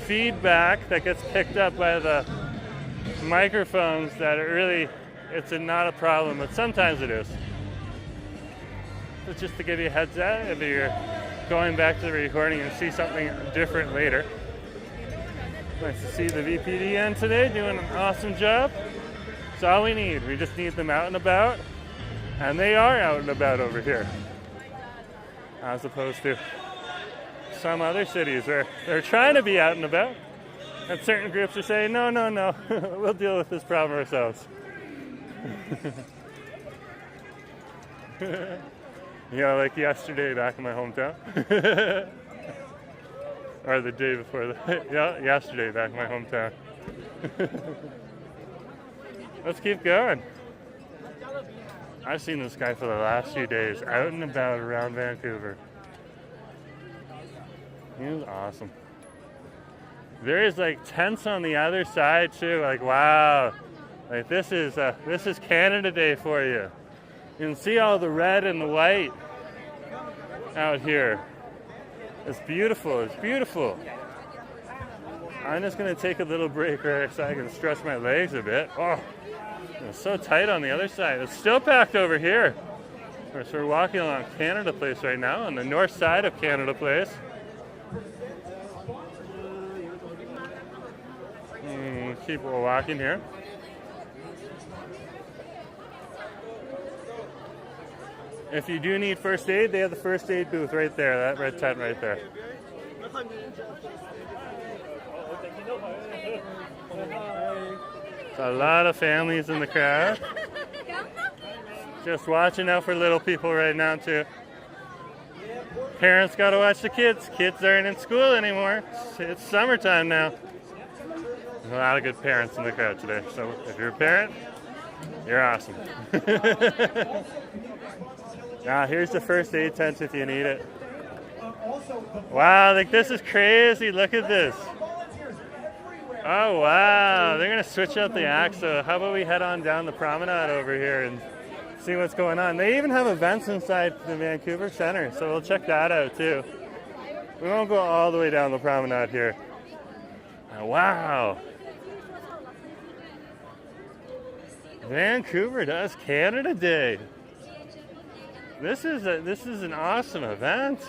feedback that gets picked up by the microphones that it's not a problem, but sometimes it is. So just to give you a heads up, if you're going back to the recording and see something different later. Nice to see the VPD in today, doing an awesome job. That's all we need. We just need them out and about, and they are out and about over here, as opposed to some other cities where they're trying to be out and about, and certain groups are saying, no, we'll deal with this problem ourselves. You know, like yesterday back in my hometown. Or the day before yesterday back in my hometown. Let's keep going. I've seen this guy for the last few days, out and about around Vancouver. He was awesome. There is like tents on the other side too. Like, wow, like this is Canada Day for you. You can see all the red and the white out here. It's beautiful. It's beautiful. I'm just going to take a little break right so I can stretch my legs a bit. Oh, it's so tight on the other side. It's still packed over here. So we're walking along Canada Place right now, on the north side of Canada Place. Keep walking here. If you do need first aid, they have the first aid booth right there, that red tent right there. A lot of families in the crowd. Just watching out for little people right now too. Parents gotta watch the kids. Kids aren't in school anymore. It's summertime now. There's a lot of good parents in the crowd today. So if you're a parent, you're awesome. Now here's the first aid tent if you need it. Wow, like this is crazy. Look at this. Oh wow, they're gonna switch out the act. So how about we head on down the promenade over here and see what's going on. They even have events inside the Vancouver Center, so we'll check that out too. We won't go all the way down the promenade here. Oh, wow. Vancouver does Canada Day. This is an awesome event.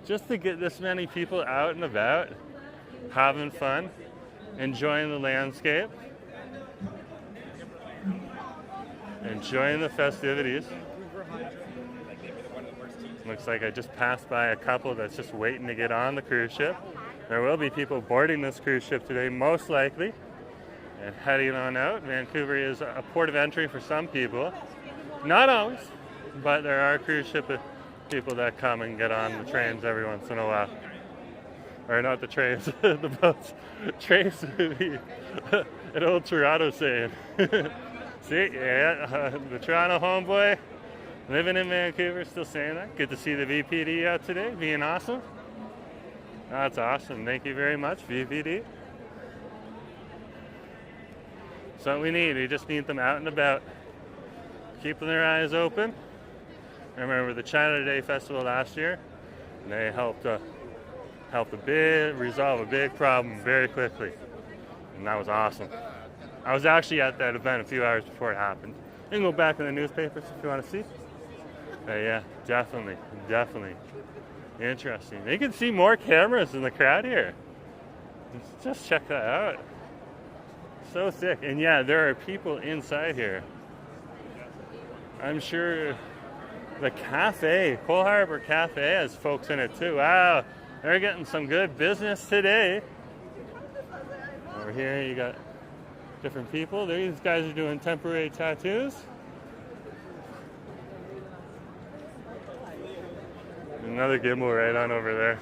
Just to get this many people out and about, having fun, enjoying the landscape, enjoying the festivities. Looks like I just passed by a couple that's just waiting to get on the cruise ship. There will be people boarding this cruise ship today, most likely, and heading on out. Vancouver is a port of entry for some people. Not always, but there are cruise ship people that come and get on the trains every once in a while. Or not the trains, the boats. Trains would be an old Toronto saying. See, yeah, the Toronto homeboy living in Vancouver, still saying that. Good to see the VPD out today, being awesome. That's awesome. Thank you very much, VPD. That's what we need. We just need them out and about, keeping their eyes open. I remember the China Day Festival last year, and they helped resolve a big problem very quickly, and that was awesome. I was actually at that event a few hours before it happened. You can go back in the newspapers if you want to see. Yeah, definitely. Interesting. You can see more cameras in the crowd here. Just check that out. So sick. And yeah, there are people inside here. I'm sure the cafe, Coal Harbour Cafe, has folks in it too. Wow, they're getting some good business today. Over here you got different people. These guys are doing temporary tattoos. Another gimbal right on over there.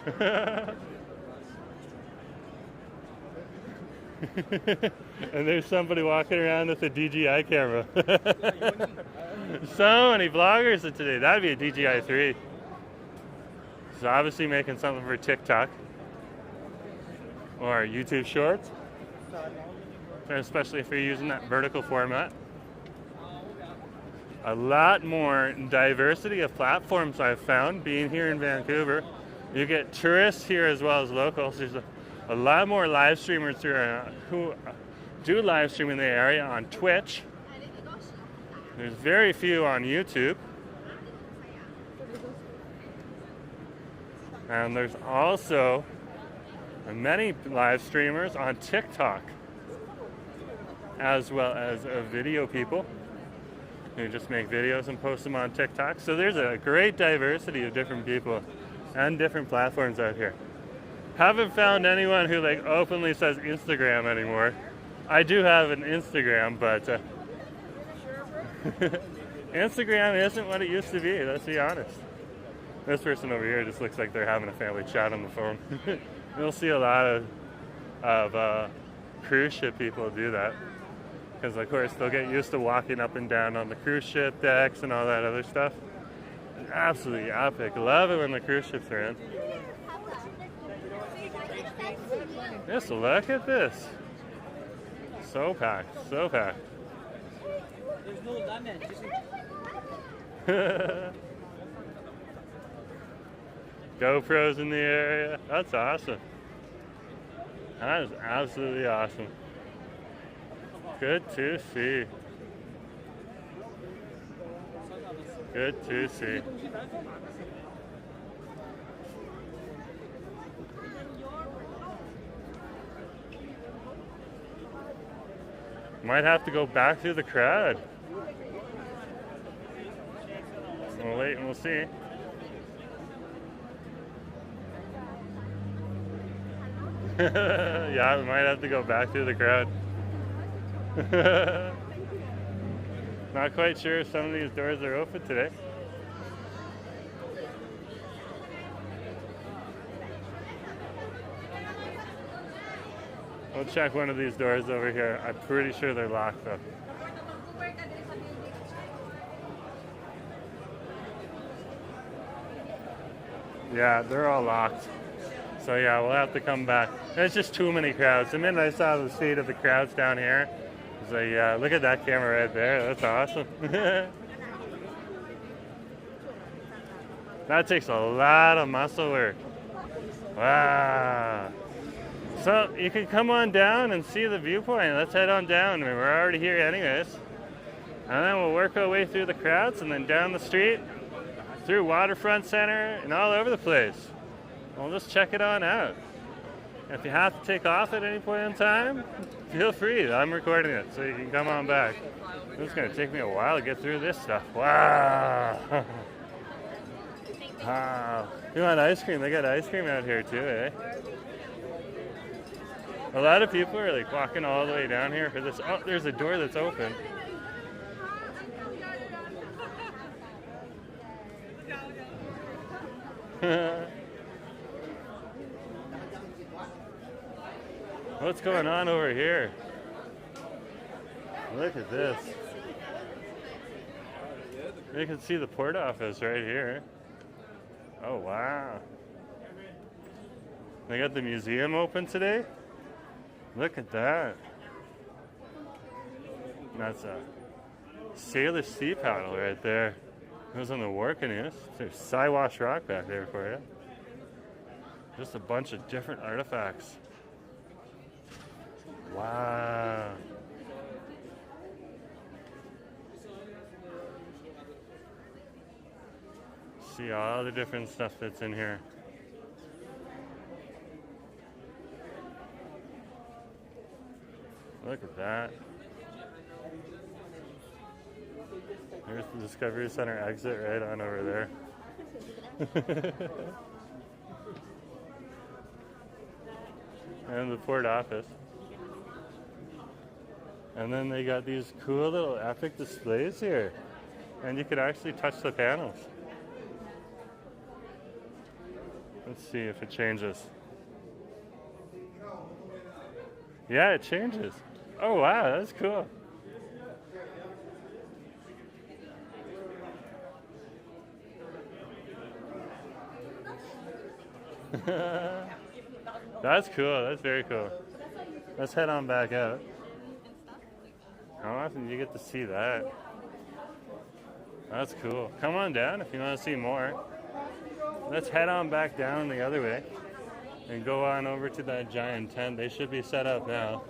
And there's somebody walking around with a DJI camera. So many vloggers today. That'd be a DJI 3. So obviously making something for TikTok or YouTube Shorts, especially if you're using that vertical format. A lot more diversity of platforms I've found being here in Vancouver. You get tourists here as well as locals. There's a lot more live streamers here who do live stream in the area on Twitch. There's very few on YouTube. And there's also many live streamers on TikTok, as well as video people who just make videos and post them on TikTok. So there's a great diversity of different people and different platforms out here. Haven't found anyone who like openly says Instagram anymore. I do have an Instagram, but Instagram isn't what it used to be, let's be honest. This person over here just looks like they're having a family chat on the phone. You'll see a lot of cruise ship people do that. Because of course they'll get used to walking up and down on the cruise ship decks and all that other stuff. Absolutely epic. Love it when the cruise ships are in. Just look at this. So packed, so packed. There's no lemon. GoPros in the area. That's awesome. That is absolutely awesome. Good to see. Good to see. Might have to go back through the crowd. We'll wait and we'll see. Yeah, we might have to go back through the crowd. Not quite sure if some of these doors are open today. We'll check one of these doors over here. I'm pretty sure they're locked though. Yeah, they're all locked. So yeah, we'll have to come back. There's just too many crowds. The minute I saw the speed of the crowds down here, I was like, yeah, look at that camera right there. That's awesome. That takes a lot of muscle work. Wow. So you can come on down and see the viewpoint. Let's head on down. I mean, we're already here anyways. And then we'll work our way through the crowds and then down the street, through Waterfront Center and all over the place. We'll just check it on out. If you have to take off at any point in time, feel free. I'm recording it, so you can come on back. It's going to take me a while to get through this stuff. Wow. Wow. You want ice cream? They got ice cream out here too, eh? A lot of people are like walking all the way down here for this. Oh, there's a door that's open. What's going on over here? Look at this. You can see the port office right here. Oh, wow. They got the museum open today? Look at that. That's a sailor sea paddle right there. Goes on the working. There's Siwash Rock back there for you. Just a bunch of different artifacts. Wow. See all the different stuff that's in here. Look at that. There's the Discovery Center exit right on over there. And the port office. And then they got these cool little epic displays here. And you can actually touch the panels. Let's see if it changes. Yeah, it changes. Oh wow, that's cool. That's cool. That's very cool. Let's head on back out. How often do you get to see that? That's cool. Come on down if you want to see more. Let's head on back down the other way and go on over to that giant tent. They should be set up now.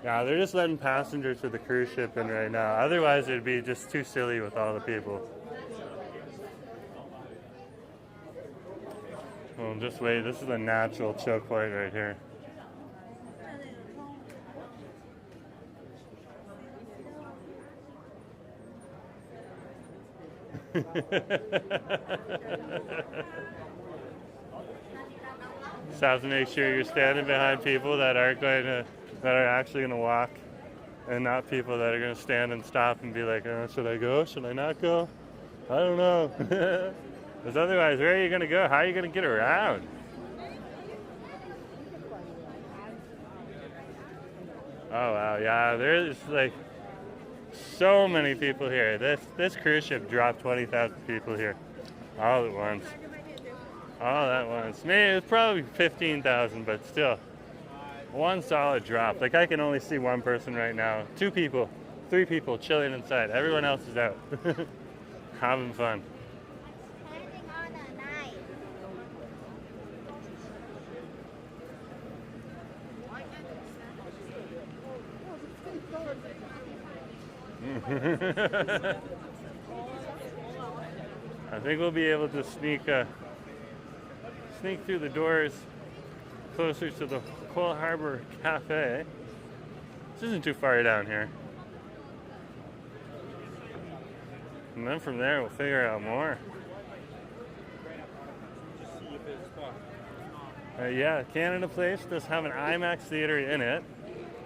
Yeah, they're just letting passengers for the cruise ship in right now. Otherwise, it'd be just too silly with all the people. Well, just wait. This is a natural choke point right here. Just have to make sure you're standing behind people that are actually gonna walk, and not people that are gonna stand and stop and be like, should I go? Should I not go? I don't know. Because otherwise, where are you gonna go? How are you gonna get around? Oh wow, yeah, there's like so many people here. This cruise ship dropped 20,000 people here, all at once. All at once. Maybe it's probably 15,000, but still, one solid drop. Like I can only see one person right now. 2 people, 3 people chilling inside. Everyone else is out, having fun. I think we'll be able to sneak through the doors closer to the Coal Harbour Cafe. This isn't too far down here. And then from there we'll figure out more. Yeah, Canada Place does have an IMAX theater in it.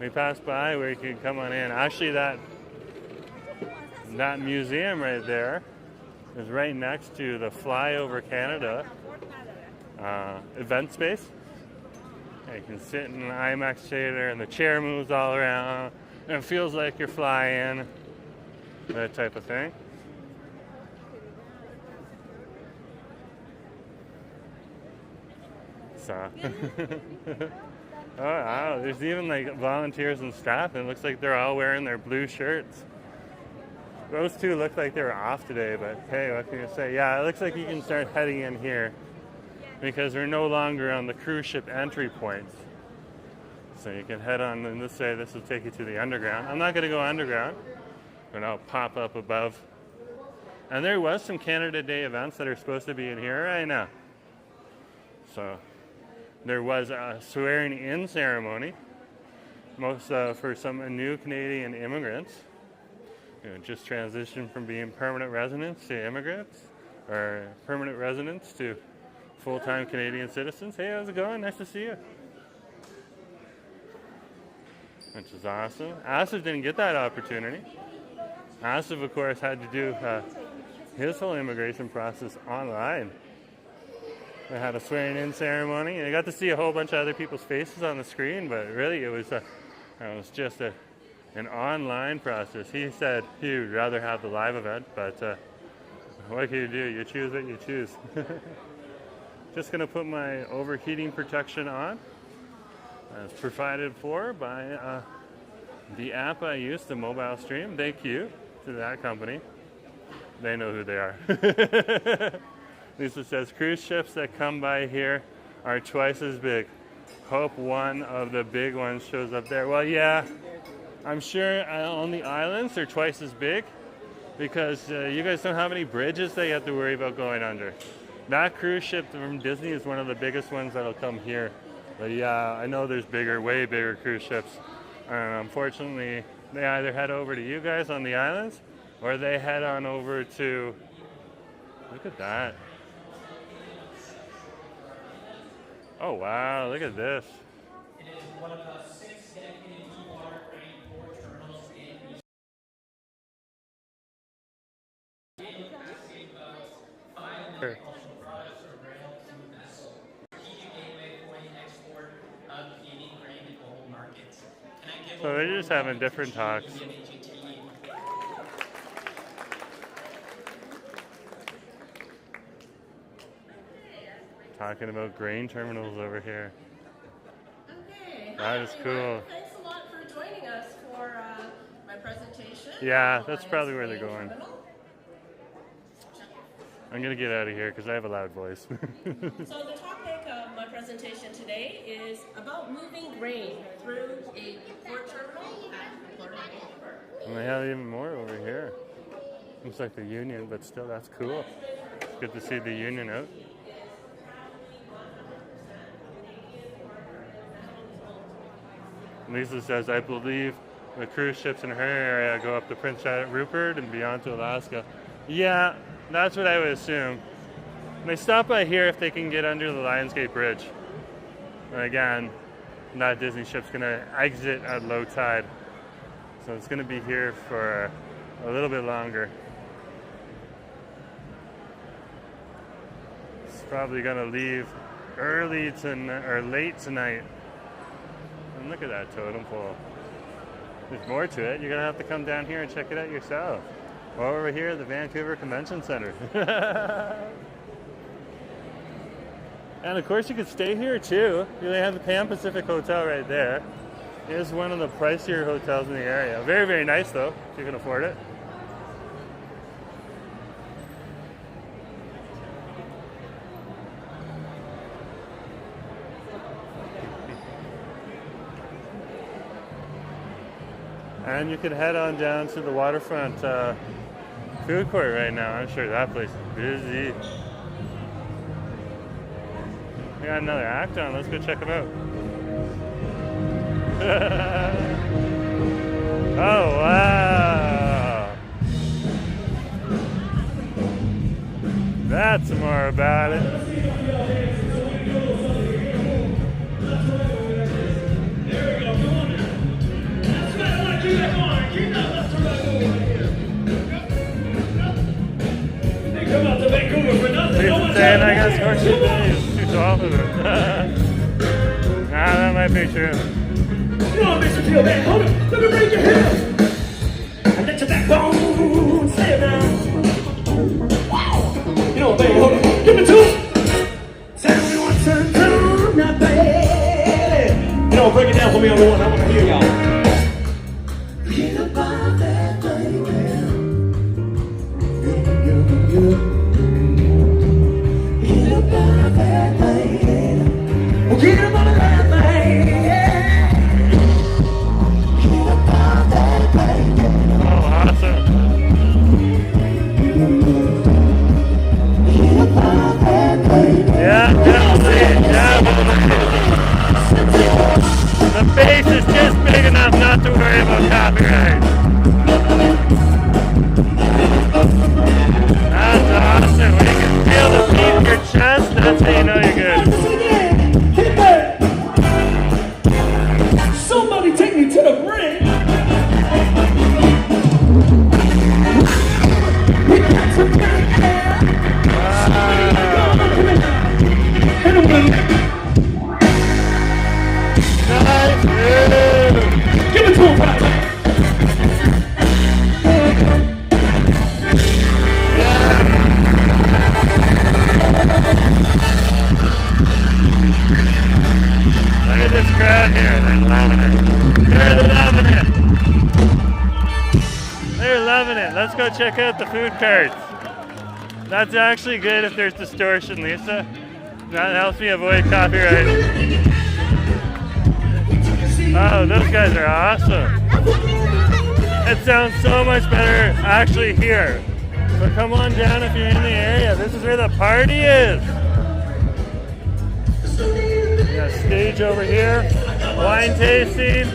We passed by where you can come on in. Actually, that museum right there is right next to the Flyover Canada event space. You can sit in an IMAX theater and the chair moves all around and it feels like you're flying, that type of thing. So, oh wow, there's even like volunteers and staff, and it looks like they're all wearing their blue shirts. Those 2 look like they were off today, but hey, what can you say? Yeah, it looks like you can start heading in here because we're no longer on the cruise ship entry points. So you can head on in this way. This will take you to the underground. I'm not going to go underground, but I'll pop up above. And there was some Canada Day events that are supposed to be in here right now. So there was a swearing-in ceremony, most for some new Canadian immigrants. Just transitioned from being permanent residents to immigrants, or permanent residents to full-time Canadian citizens. Hey, how's it going? Nice to see you. Which is awesome. Asif didn't get that opportunity. Asif, of course, had to do his whole immigration process online. They had a swearing-in ceremony, and I got to see a whole bunch of other people's faces on the screen, but really it was just an online process. He said he would rather have the live event, but what can you do? You choose what you choose. Just going to put my overheating protection on, as provided for by the app I use, the mobile stream. Thank you to that company. They know who they are. Lisa says, cruise ships that come by here are twice as big. Hope one of the big ones shows up there. Well, yeah, I'm sure on the islands they're twice as big because you guys don't have any bridges that you have to worry about going under. That cruise ship from Disney is one of the biggest ones that'll come here. But yeah, I know there's bigger, way bigger cruise ships. Unfortunately, they either head over to you guys on the islands or they head on over to, look at that. Oh wow, look at this. It is one of the 6 dedicated deepwater port terminals in Sure. So they're just having different talks. Talking about grain terminals over here. Okay. That is cool. Thanks a lot for joining us for my presentation. Yeah, that's probably where they're going. I'm gonna get out of here because I have a loud voice. So the topic of my presentation today is about moving grain through a port terminal at Port Harbour. And they have even more over here. Looks like the Union, but still, that's cool. It's good to see the Union out. Lisa says, I believe the cruise ships in her area go up to Prince Rupert and beyond to Alaska. Yeah, that's what I would assume. They stop by here if they can get under the Lionsgate Bridge. And again, that Disney ship's going to exit at low tide. So it's going to be here for a little bit longer. It's probably going to leave early or late tonight. And look at that totem pole. There's more to it. You're going to have to come down here and check it out yourself. Or over here at the Vancouver Convention Center. And of course you could stay here too. They have the Pan Pacific Hotel right there. It is one of the pricier hotels in the area. Very, very nice though, if you can afford it. And you can head on down to the Waterfront food court right now. I'm sure that place is busy. We got another act on. Let's go check them out. Oh, wow. That's more about it. Saying I got scorching days. Too tall for it. Nah, that might be true. You know what makes you feel bad? Hold on, let me break your hip. And let your backbone stay down. Wow. You know what, baby, hold on. Give me two. Tell me what's on now, baby. You know, break it down for me on the one. I want to hear y'all. Get about that baby. Get up on that baby. Get up on that baby. Oh, awesome. Get up on that baby. Yeah, definitely. The bass is just big enough not to worry about copyright. That's awesome. When you can feel the beat in your chest, that's how you know you're good. Somebody take me to the brink. Give it to him, Patrick. Look at this crowd here. They're loving it. They're loving it. They're loving it. Let's go check out the food carts. That's actually good if there's distortion, Lisa. That helps me avoid copyright. Oh, those guys are awesome. It sounds so much better actually here. So come on down if you're in the area. This is where the party is. Yeah, stage over here. Wine tasting.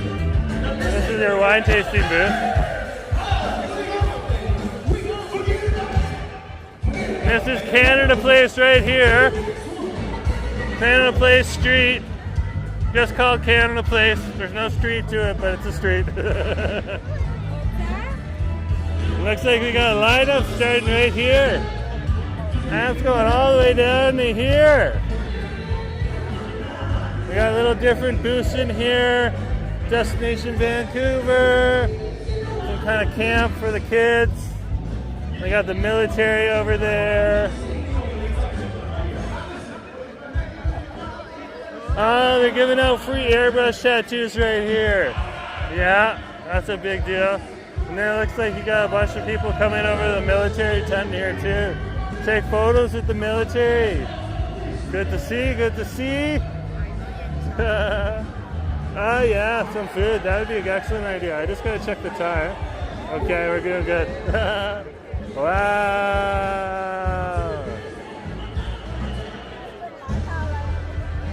This is their wine tasting booth. This is Canada Place right here. Canada Place Street. Just called Canada Place. There's no street to it, but it's a street. Looks like we got a lineup starting right here. That's going all the way down to here. We got little different booths in here. Destination Vancouver. Some kind of camp for the kids. They got the military over there. Oh, they're giving out free airbrush tattoos right here. Yeah, that's a big deal. And then it looks like you got a bunch of people coming over to the military tent here too. Take photos with the military. Good to see, good to see. Oh yeah, some food. That would be an excellent idea. I just gotta check the time. Okay, we're doing good. Wow.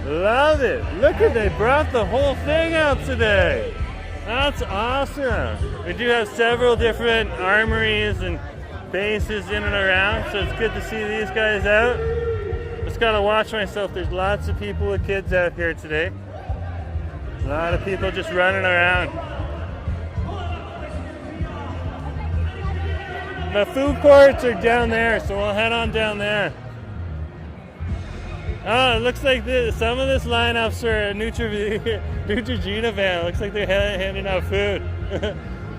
Love it. Look at, they brought the whole thing out today. That's awesome. We do have several different armories and bases in and around, so it's good to see these guys out. Just gotta watch myself. There's lots of people with kids out here today. A lot of people just running around. The food courts are down there, so we'll head on down there. Oh, it looks like some of this lineups are a Neutrogena van. It looks like they're handing out food.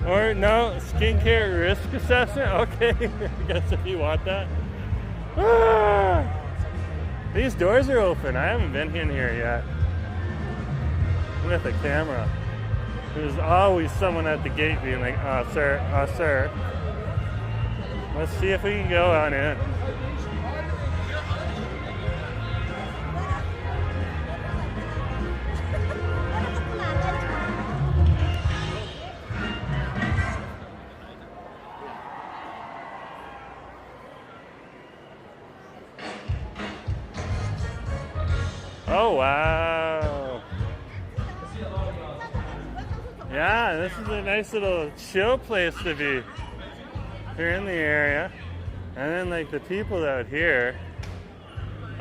Or no, skincare risk assessment. Okay, I guess if you want that. Ah, these doors are open. I haven't been in here yet. With a camera. There's always someone at the gate being like, "Oh, sir, oh, sir." Let's see if we can go on in. Oh, wow. Yeah, this is a nice little chill place to be if you're in the area. And then like the people out here.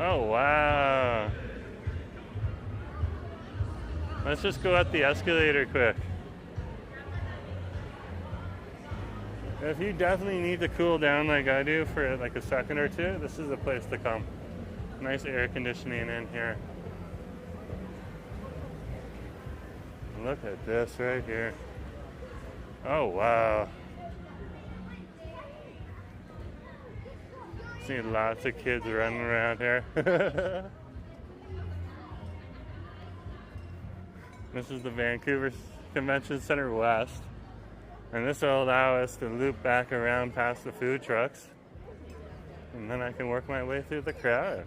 Oh, wow. Let's just go up the escalator quick. If you definitely need to cool down like I do for like a second or two, this is a place to come. Nice air conditioning in here. Look at this right here. Oh, wow. See lots of kids running around here. This is the Vancouver Convention Center West. And this will allow us to loop back around past the food trucks. And then I can work my way through the crowd.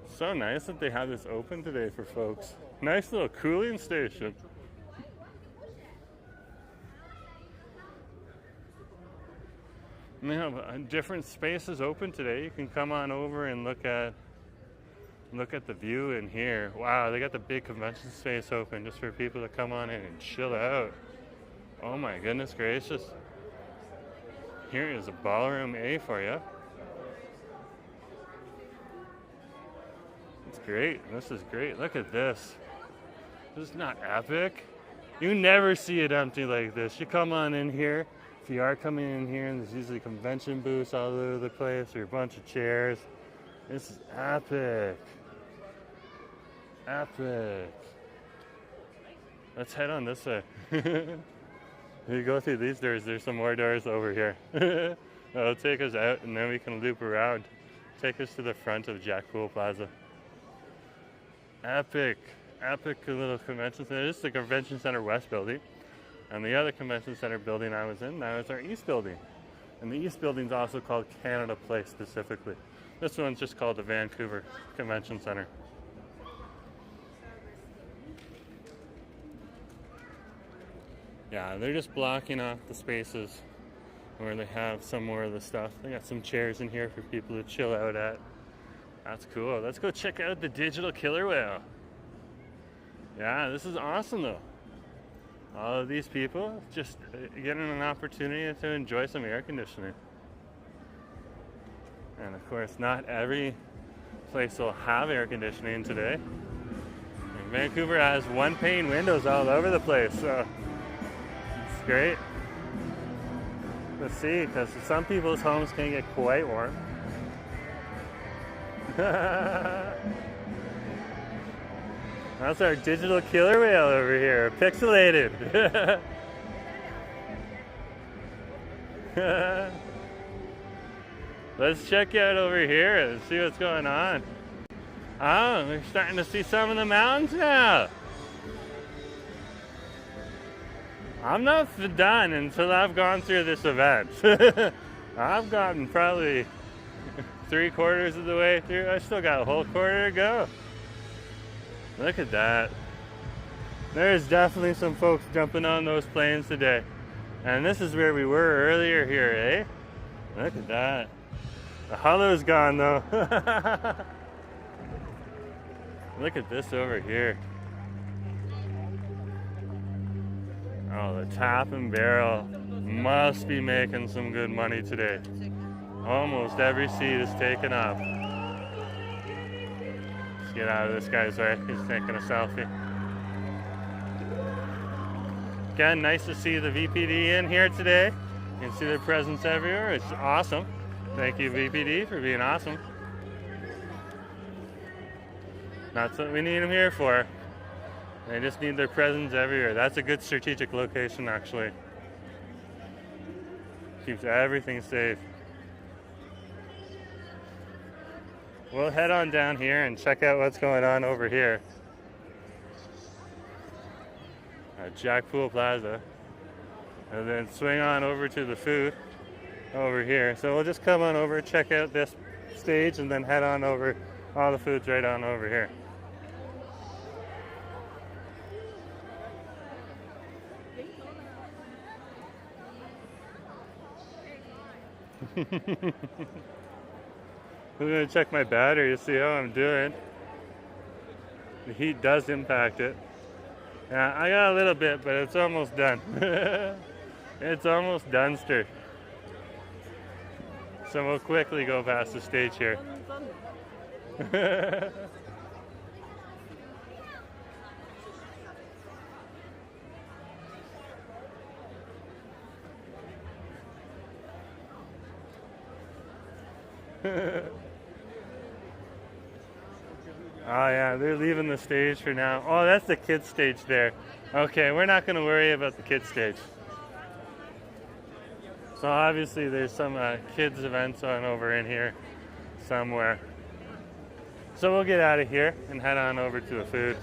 So nice that they have this open today for folks. Nice little cooling station. And they have different spaces open today. You can come on over and look at the view in here. Wow, they got the big convention space open just for people to come on in and chill out. Oh my goodness gracious. Here is a ballroom A for you. It's great. This is great. Look at this. This is not epic. You never see it empty like this. You come on in here. If you are coming in here, and there's usually convention booths all over the place or a bunch of chairs. This is epic. Epic. Let's head on this way. If you go through these doors, there's some more doors over here. It'll take us out and then we can loop around. Take us to the front of Poole Plaza. Epic. Epic little convention center. This is the Convention Center West building. And the other convention center building I was in, that was our East building. And the East building is also called Canada Place specifically. This one's just called the Vancouver Convention Center. Yeah, they're just blocking off the spaces where they have some more of the stuff. They got some chairs in here for people to chill out at. That's cool. Let's go check out the digital killer whale. Yeah, this is awesome though. All of these people just getting an opportunity to enjoy some air conditioning. And of course, not every place will have air conditioning today. And Vancouver has one-pane windows all over the place, so it's great. Let's see, because some people's homes can get quite warm. That's our digital killer whale over here, pixelated. Let's check out over here and see what's going on. Oh, we're starting to see some of the mountains now. I'm not done until I've gone through this event. I've gotten probably 3/4 of the way through. I still got a whole quarter to go. Look at that. There's definitely some folks jumping on those planes today. And this is where we were earlier here, eh? Look at that. The hollow's gone though. Look at this over here. Oh, the Tap and Barrel must be making some good money today. Almost every seat is taken up. Let's get out of this guy's way. He's taking a selfie. Again, nice to see the VPD in here today. You can see their presence everywhere. It's awesome. Thank you, VPD, for being awesome. That's what we need them here for. They just need their presence everywhere. That's a good strategic location, actually. Keeps everything safe. We'll head on down here and check out what's going on over here at Poole Plaza. And then swing on over to the food over here. So we'll just come on over, check out this stage, and then head on over. All the food's right on over here. I'm gonna check my battery to see how I'm doing. The heat does impact it. Yeah, I got a little bit, but it's almost done. It's almost done-ster. So we'll quickly go past the stage here. Oh yeah, they're leaving the stage for now. Oh, that's the kids stage there. Okay, we're not going to worry about the kids stage. So obviously there's some kids events on over in here somewhere. So we'll get out of here and head on over to the food.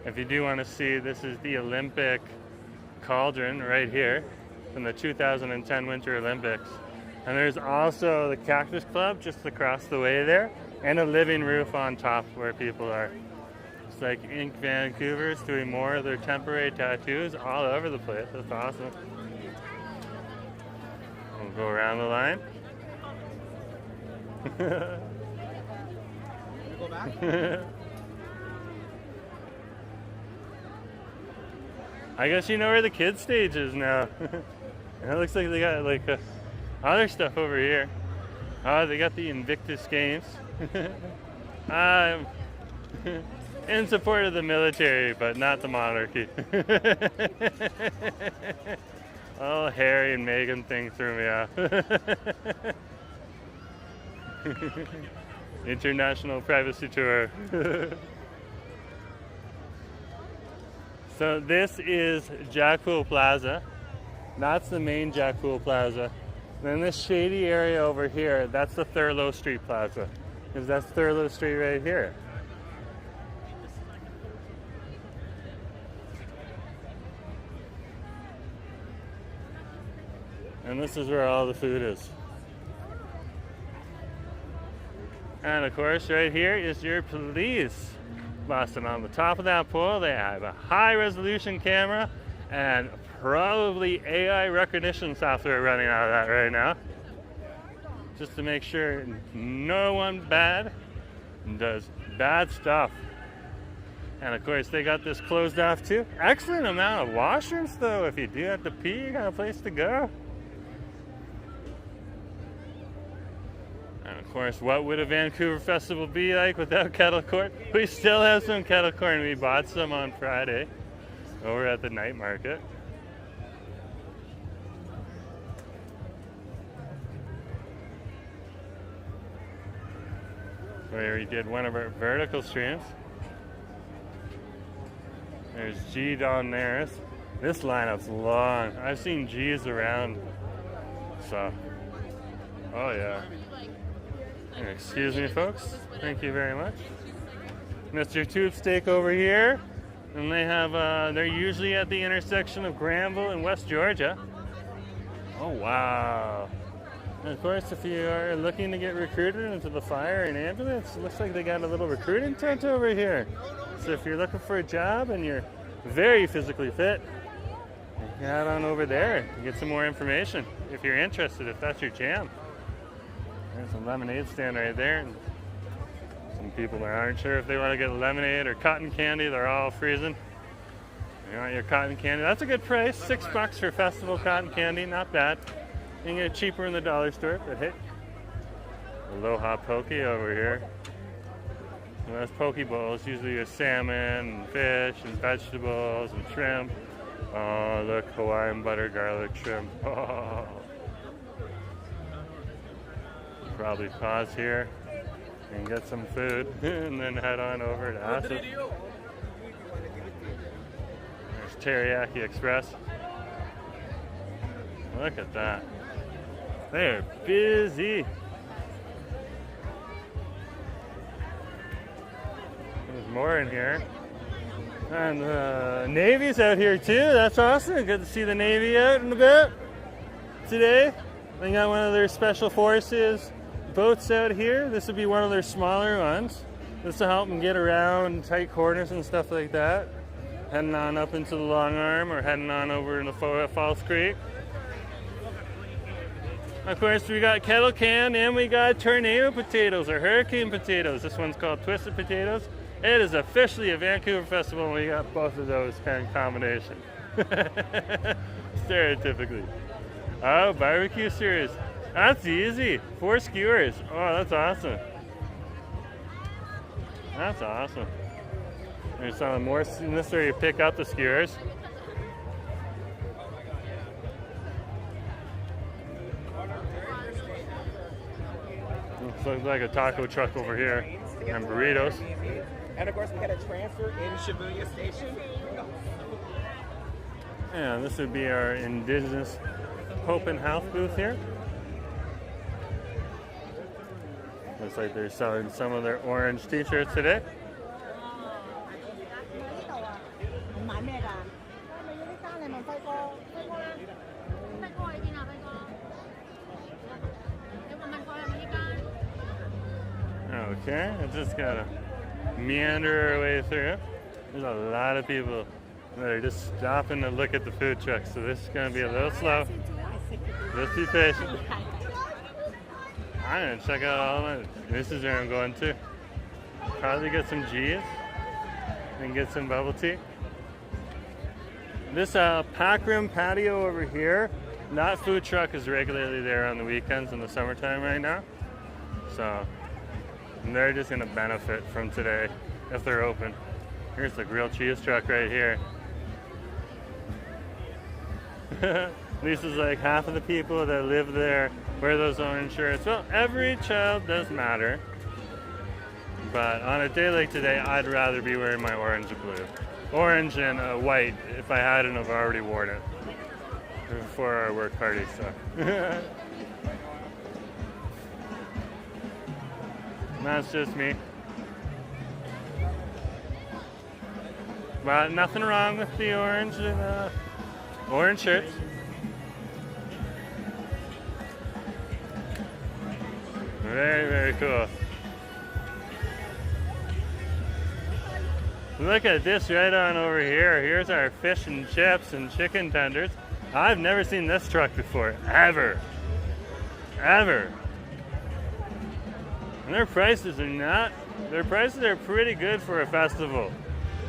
If you do want to see, this is the Olympic cauldron right here from the 2010 Winter Olympics. And there's also the Cactus Club just across the way there, and a living roof on top where people are. It's like Ink Vancouver's doing more of their temporary tattoos all over the place. That's awesome. We'll go around the line. Go back? I guess you know where the kids stage is now. It looks like they got like other stuff over here. Oh, they got the Invictus Games. I'm in support of the military, but not the monarchy. Oh, Harry and Meghan thing threw me off. International privacy tour. So this is Poole Plaza. That's the main Poole Plaza. Then this shady area over here, that's the Thurlow Street Plaza. Because that's Thurlow Street right here. And this is where all the food is. And of course, right here is your police. Boston, on the top of that pole, they have a high-resolution camera and probably AI recognition software running out of that right now, just to make sure no one bad does bad stuff. And of course, they got this closed off too. Excellent amount of washrooms, though. If you do have to pee, you got a place to go. And of course, what would a Vancouver festival be like without kettle corn? We still have some kettle corn. We bought some on Friday. over at the night market. Where we did one of our vertical streams. There's G down there. This lineup's long. I've seen G's around. So, oh yeah. Excuse me, folks. Thank you very much. Mr. Tube Steak over here. And they have, they're usually at the intersection of Granville and West Georgia. Oh, wow. And of course, if you are looking to get recruited into the fire and ambulance, it looks like they got a little recruiting tent over here. So if you're looking for a job and you're very physically fit, head on over there and get some more information if you're interested, if that's your jam. There's a lemonade stand right there. And some people that aren't sure if they want to get lemonade or cotton candy. They're all freezing. You want your cotton candy? That's a good price. $6 for festival cotton candy. Not bad. You can get it cheaper in the dollar store, but hey. Aloha Poke over here. And that's poke bowls, usually with salmon and fish and vegetables and shrimp. Oh, look, Hawaiian butter garlic shrimp. Oh. Probably pause here and get some food and then head on over to Acid. There's Teriyaki Express. Look at that. They're busy. There's more in here. And the Navy's out here too. That's awesome. Good to see the Navy out and about today. They got one of their special forces boats out here. This would be one of their smaller ones. This will help them get around tight corners and stuff like that. Heading on up into the Long Arm or heading on over into False Creek. Of course, we got kettle can and we got tornado potatoes or hurricane potatoes. This one's called twisted potatoes. It is officially a Vancouver festival and we got both of those kind of combination. Stereotypically. Oh, barbecue skewers. That's easy. 4 skewers. Oh, that's awesome. That's awesome. There's some more in this area to pick up the skewers. Looks like a taco truck over here. And burritos. And of course, we had a transfer in Shibuya Station. And this would be our Indigenous Hope and Health booth here. Looks like they're selling some of their orange t-shirts today. Okay, I just gotta meander our way through. There's a lot of people that are just stopping to look at the food trucks, so this is gonna be a little slow. Just be patient. I'm gonna check out all my. This is where I'm going to. Probably get some G's and get some bubble tea. This pack room patio over here, that food truck is regularly there on the weekends in the summertime right now. So they're just gonna benefit from today if they're open. Here's the grilled cheese truck right here. This is like half of the people that live there wear those orange shirts. Well, every child does matter. But on a day like today, I'd rather be wearing my orange and blue. Orange and white if I hadn't have already worn it for our work party stuff. That's just me. But nothing wrong with the orange and orange shirts. Very, very cool. Look at this right on over here. Here's our fish and chips and chicken tenders. I've never seen this truck before, ever. Ever. And their prices are pretty good for a festival.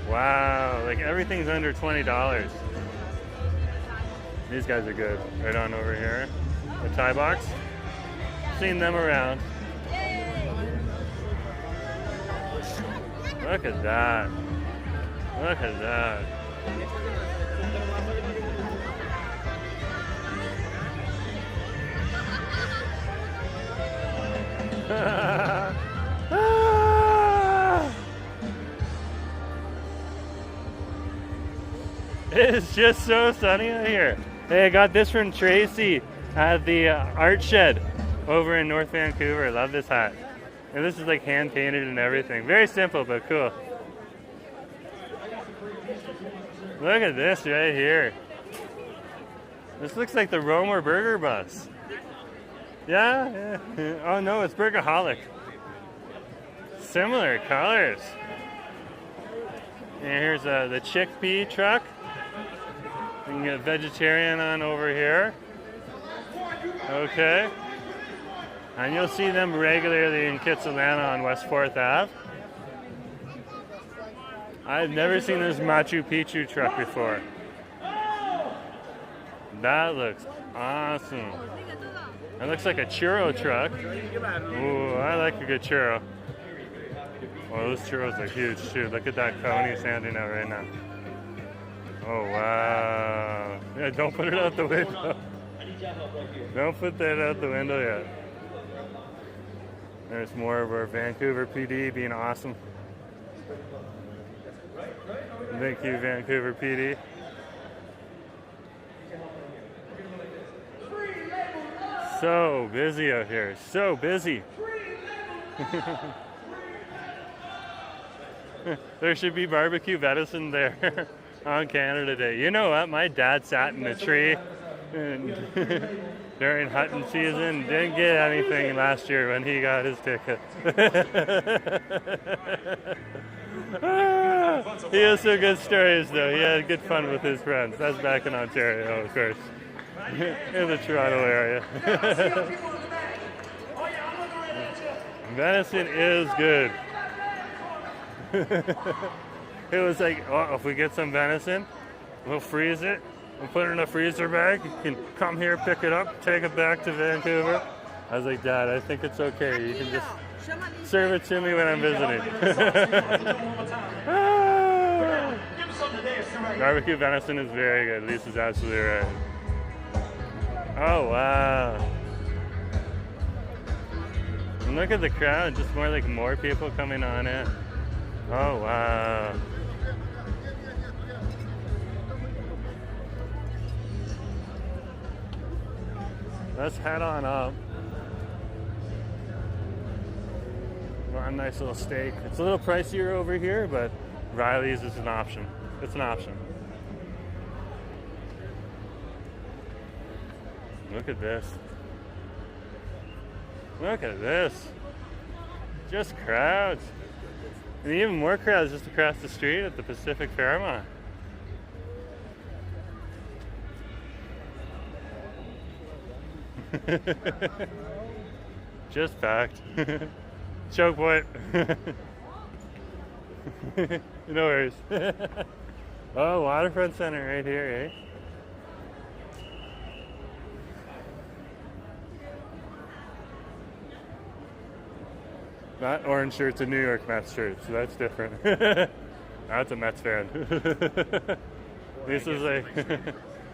Wow, like everything's under $20. These guys are good. Right on over here. The Thai box. Seen them around. Look at that. Look at that. It's just so sunny out here. Hey, I got this from Tracy at the art shed over in North Vancouver. I love this hat. And this is like hand painted and everything. Very simple, but cool. Look at this right here. This looks like the Romer Burger Bus. Yeah? Oh no, it's Burgerholic. Similar colors. And here's the chickpea truck. You can get vegetarian on over here. Okay. And you'll see them regularly in Kitsilano on West 4th Ave. I've never seen this Machu Picchu truck before. That looks awesome. That looks like a churro truck. Ooh, I like a good churro. Oh, those churros are huge too. Look at that cone he's handing out right now. Oh, wow. Yeah, don't put it out the window. Don't put that out the window yet. There's more of our Vancouver PD being awesome. Thank you, Vancouver PD. So busy out here. So busy. There should be barbecue venison there on Canada Day. You know what? My dad sat in a tree during hunting season. Didn't get anything last year when he got his ticket. He has some good stories though. He had good fun with his friends. That's back in Ontario, of course. In the Toronto area. Venison is good. It was like, oh, if we get some venison, we'll freeze it, we'll put it in a freezer bag. You can come here, pick it up, take it back to Vancouver. I was like, Dad, I think it's okay. You can just serve it to me when I'm visiting. Barbecue venison is very good. Lisa's absolutely right. Oh, wow. And look at the crowd, just more people coming on in. Oh, wow. Let's head on up. Want a nice little steak. It's a little pricier over here, but Riley's is an option. It's an option. Look at this. Look at this. Just crowds. And even more crowds just across the street at the Pacific Fairmont. Just fact. Choke point. No worries. Oh, Waterfront Center right here, eh? That orange shirt's a New York Mets shirt, so that's different. That's a Mets fan. This is like,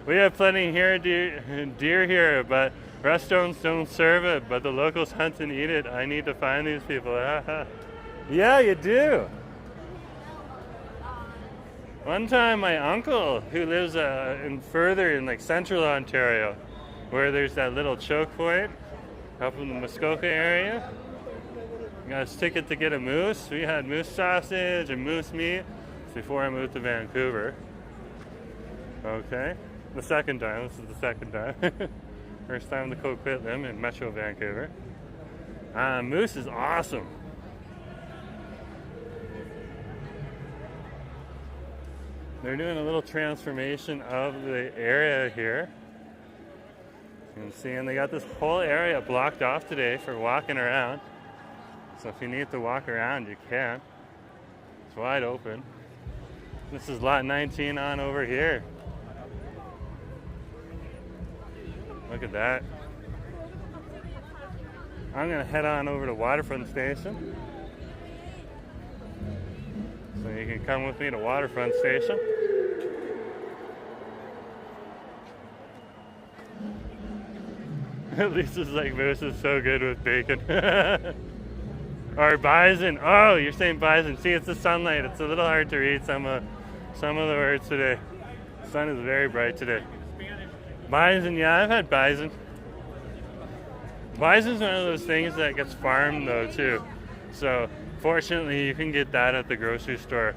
we have plenty here, deer here, but restaurants don't serve it, but the locals hunt and eat it. I need to find these people. Yeah, you do. One time my uncle, who lives further in like central Ontario, where there's that little choke point up in the Muskoka area, got his ticket to get a moose. We had moose sausage and moose meat before I moved to Vancouver. Okay, the second time. This is the second time. First time to co-quit them in Metro Vancouver. Moose is awesome. They're doing a little transformation of the area here. You can see, and they got this whole area blocked off today for walking around. So if you need to walk around, you can. It's wide open. This is lot 19 on over here. Look at that. I'm gonna head on over to Waterfront Station. So you can come with me to Waterfront Station. Lisa's like, moose is so good with bacon. Or bison. Oh, you're saying bison. See, it's the sunlight. It's a little hard to read some of the words today. The sun is very bright today. Bison, yeah, I've had bison. Bison's one of those things that gets farmed though too. So fortunately you can get that at the grocery store.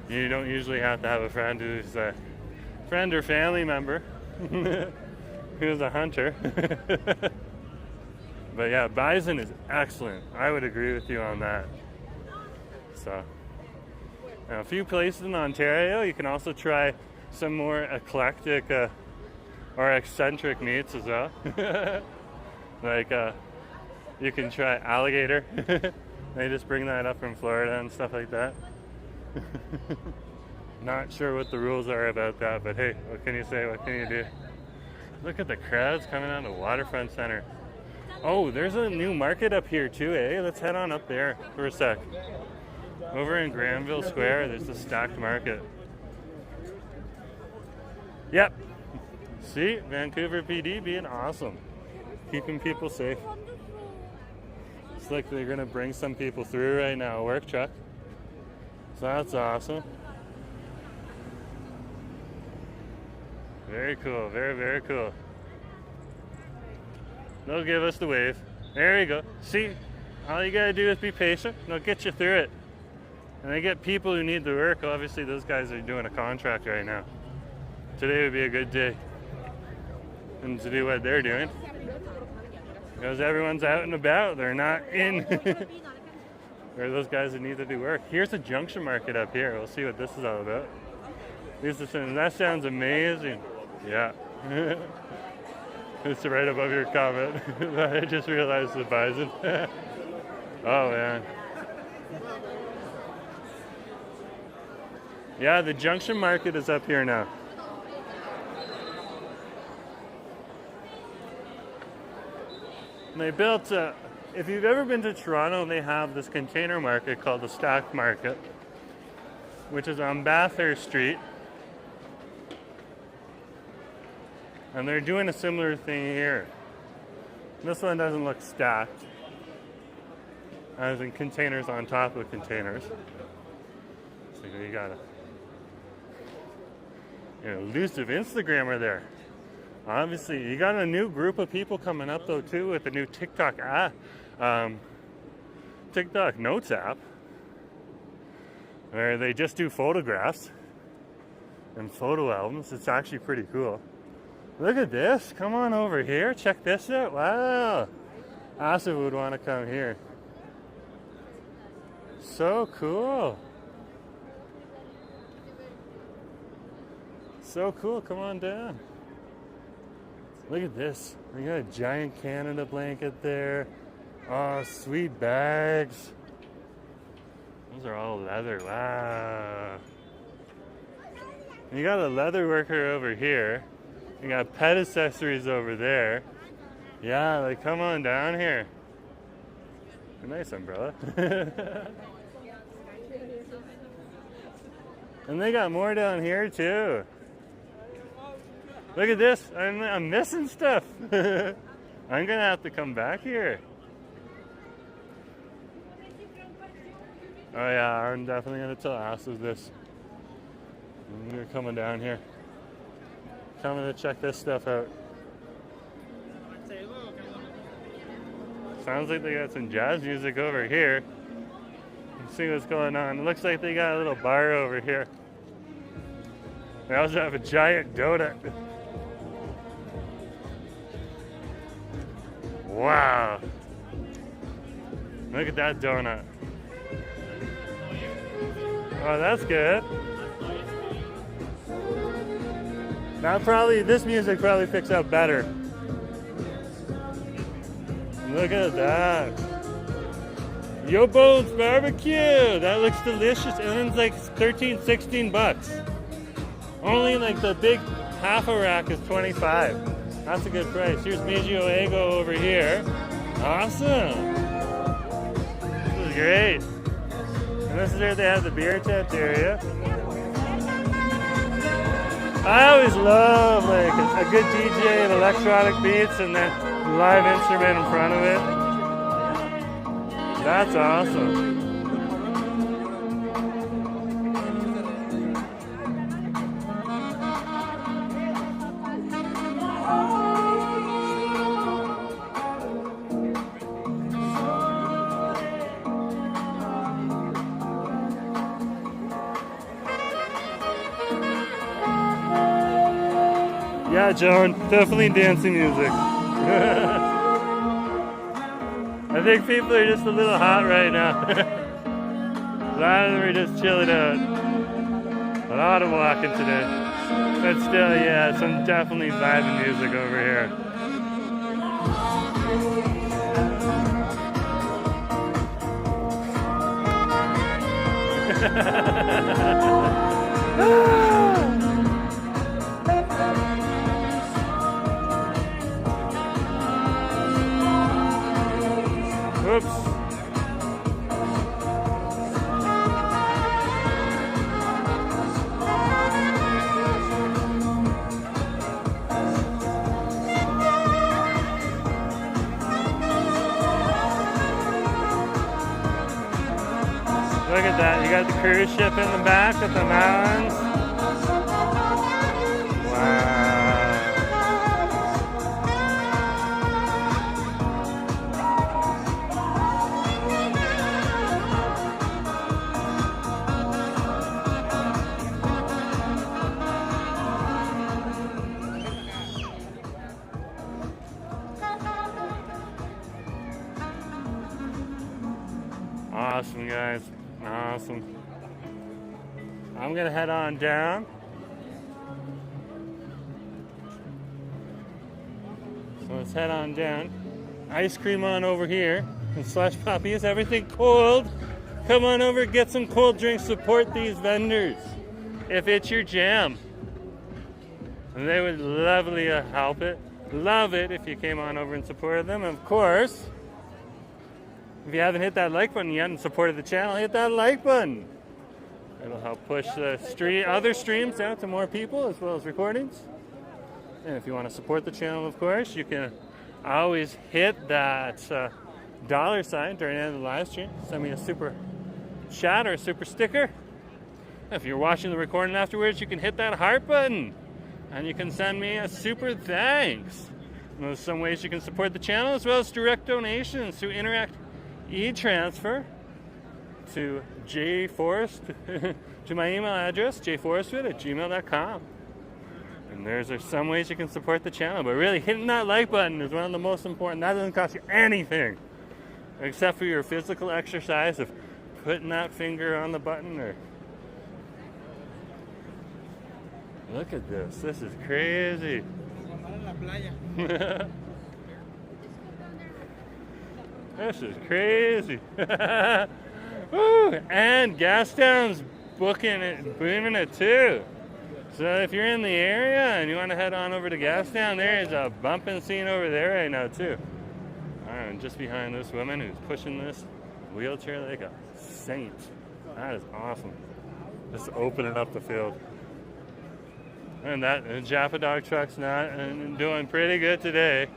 You don't usually have to have a friend who's a friend or family member who's a hunter. But yeah, bison is excellent. I would agree with you on that. So, now, a few places in Ontario, you can also try some more eclectic or eccentric meats as well. Like, you can try alligator. They just bring that up from Florida and stuff like that. Not sure what the rules are about that, but hey, what can you say? What can you do? Look at the crowds coming out of the Waterfront Center. Oh, there's a new market up here too, eh? Let's head on up there for a sec. Over in Granville Square, there's the stacked market. Yep. See, Vancouver PD being awesome. Keeping people safe. It's like they're gonna bring some people through right now, a work truck. So that's awesome. Very cool, very, very cool. They'll give us the wave. There you go. See, all you gotta do is be patient. They'll get you through it. And they get people who need the work. Obviously, those guys are doing a contract right now. Today would be a good day. And to do what they're doing. Because everyone's out and about. They're not in. They're those guys that need to do work. Here's a junction market up here. We'll see what this is all about. That sounds amazing. Yeah. It's right above your comment. I just realized the bison. Oh man. Yeah, the junction market is up here now. And they built, if you've ever been to Toronto, they have this container market called the Stacked Market, which is on Bathurst Street. And they're doing a similar thing here. This one doesn't look stacked, as in containers on top of containers. So you got an elusive Instagrammer there. Obviously, you got a new group of people coming up though too with the new TikTok Notes app, where they just do photographs and photo albums. It's actually pretty cool. Look at this. Come on over here. Check this out. Wow. Asa would want to come here. So cool. So cool. Come on down. Look at this. We got a giant Canada blanket there. Oh, sweet bags. Those are all leather. Wow. You got a leather worker over here. You got pet accessories over there. Yeah, like come on down here. A nice umbrella. And they got more down here too. Look at this. I'm missing stuff. I'm gonna have to come back here. Oh yeah, I'm definitely gonna tell Asa this. You're coming down here. Coming to check this stuff out. Sounds like they got some jazz music over here. Let's see what's going on. It looks like they got a little bar over here. They also have a giant donut. Wow. Look at that donut. Oh, that's good. Now this music probably picks up better. Look at that. Yo Bones Barbecue. That looks delicious. And it's like 13, 16 bucks. Only like the big half a rack is 25. That's a good price. Here's Mijio Ego over here. Awesome. This is great. And this is where they have the beer tent area. I always love like a good DJ and electronic beats and then live instrument in front of it. That's awesome. Yeah, Joan, definitely dancing music. I think people are just a little hot right now. A lot of them are just chilling out. A lot of walking today. But still, yeah, some definitely vibing music over here. Oops. Look at that. You got the cruise ship in the back with the mountains. Wow. Awesome, guys. Awesome. I'm gonna head on down. So let's head on down. Ice cream on over here. And slush puppies, everything cold. Come on over, get some cold drinks, support these vendors if it's your jam. And they would lovely help it. Love it if you came on over and supported them. Of course, if you haven't hit that like button yet and supported the channel, hit that like button. It'll help push the other streams out to more people as well as recordings. And if you want to support the channel, of course, you can always hit that dollar sign during the end of the live stream. Send me a super chat or a super sticker. If you're watching the recording afterwards, you can hit that heart button. And you can send me a super thanks. And there's some ways you can support the channel as well as direct donations through Interact e-transfer to jforest to my email address jforestwood@gmail.com. And there's some ways you can support the channel, but really hitting that like button is one of the most important. That doesn't cost you anything except for your physical exercise of putting that finger on the button. Or look at this is crazy. This is crazy. Woo! And Gastown's booking it, booming it too. So if you're in the area and you want to head on over to Gastown, there is a bumping scene over there right now too. I'm just behind this woman who's pushing this wheelchair like a saint. That is awesome. Just opening up the field. And that Japa Dog truck's not doing pretty good today.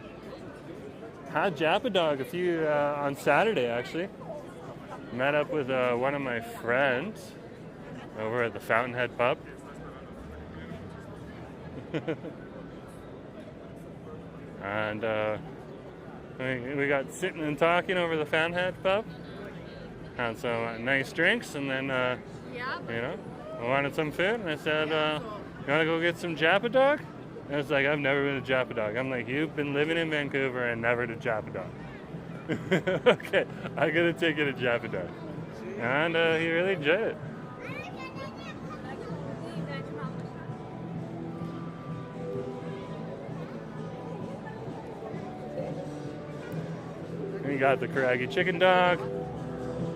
Had Japa Dog on Saturday actually. Met up with one of my friends over at the Fountainhead Pub. And we got sitting and talking over the Fountainhead Pub. Had some nice drinks, and then I wanted some food, and I said, "You want to go get some Japa Dog?" And it's like, I've never been to Japa Dog. I'm like, you've been living in Vancouver and never to Japa Dog. Okay, I'm gonna take you to Japa Dog, and he really enjoyed it. We got the Karagi chicken dog.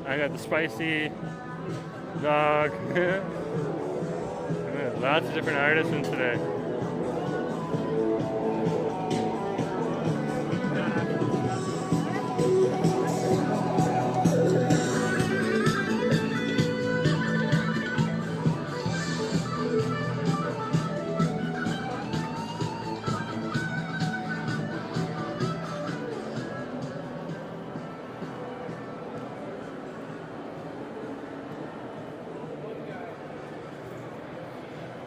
I got the spicy dog. Lots of different artisans today.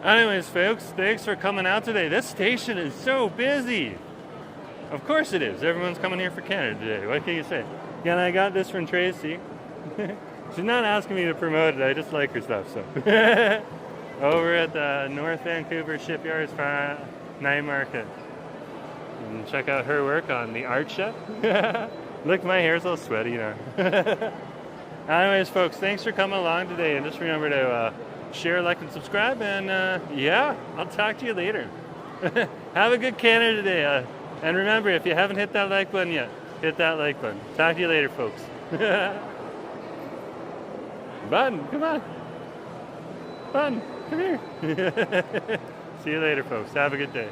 Anyways, folks, thanks for coming out today. This station is so busy. Of course it is. Everyone's coming here for Canada today. What can you say? Yeah, and I got this from Tracy. She's not asking me to promote it. I just like her stuff. So, over at the North Vancouver Shipyards Night Market. And check out her work on the art shop. Look, my hair's all sweaty now. Anyways, folks, thanks for coming along today. And just remember to share, like, and subscribe. And yeah, I'll talk to you later. Have a good Canada day. And remember, if you haven't hit that like button yet, hit that like button. Talk to you later, folks. Button, come on. Button, come here. See you later, folks. Have a good day.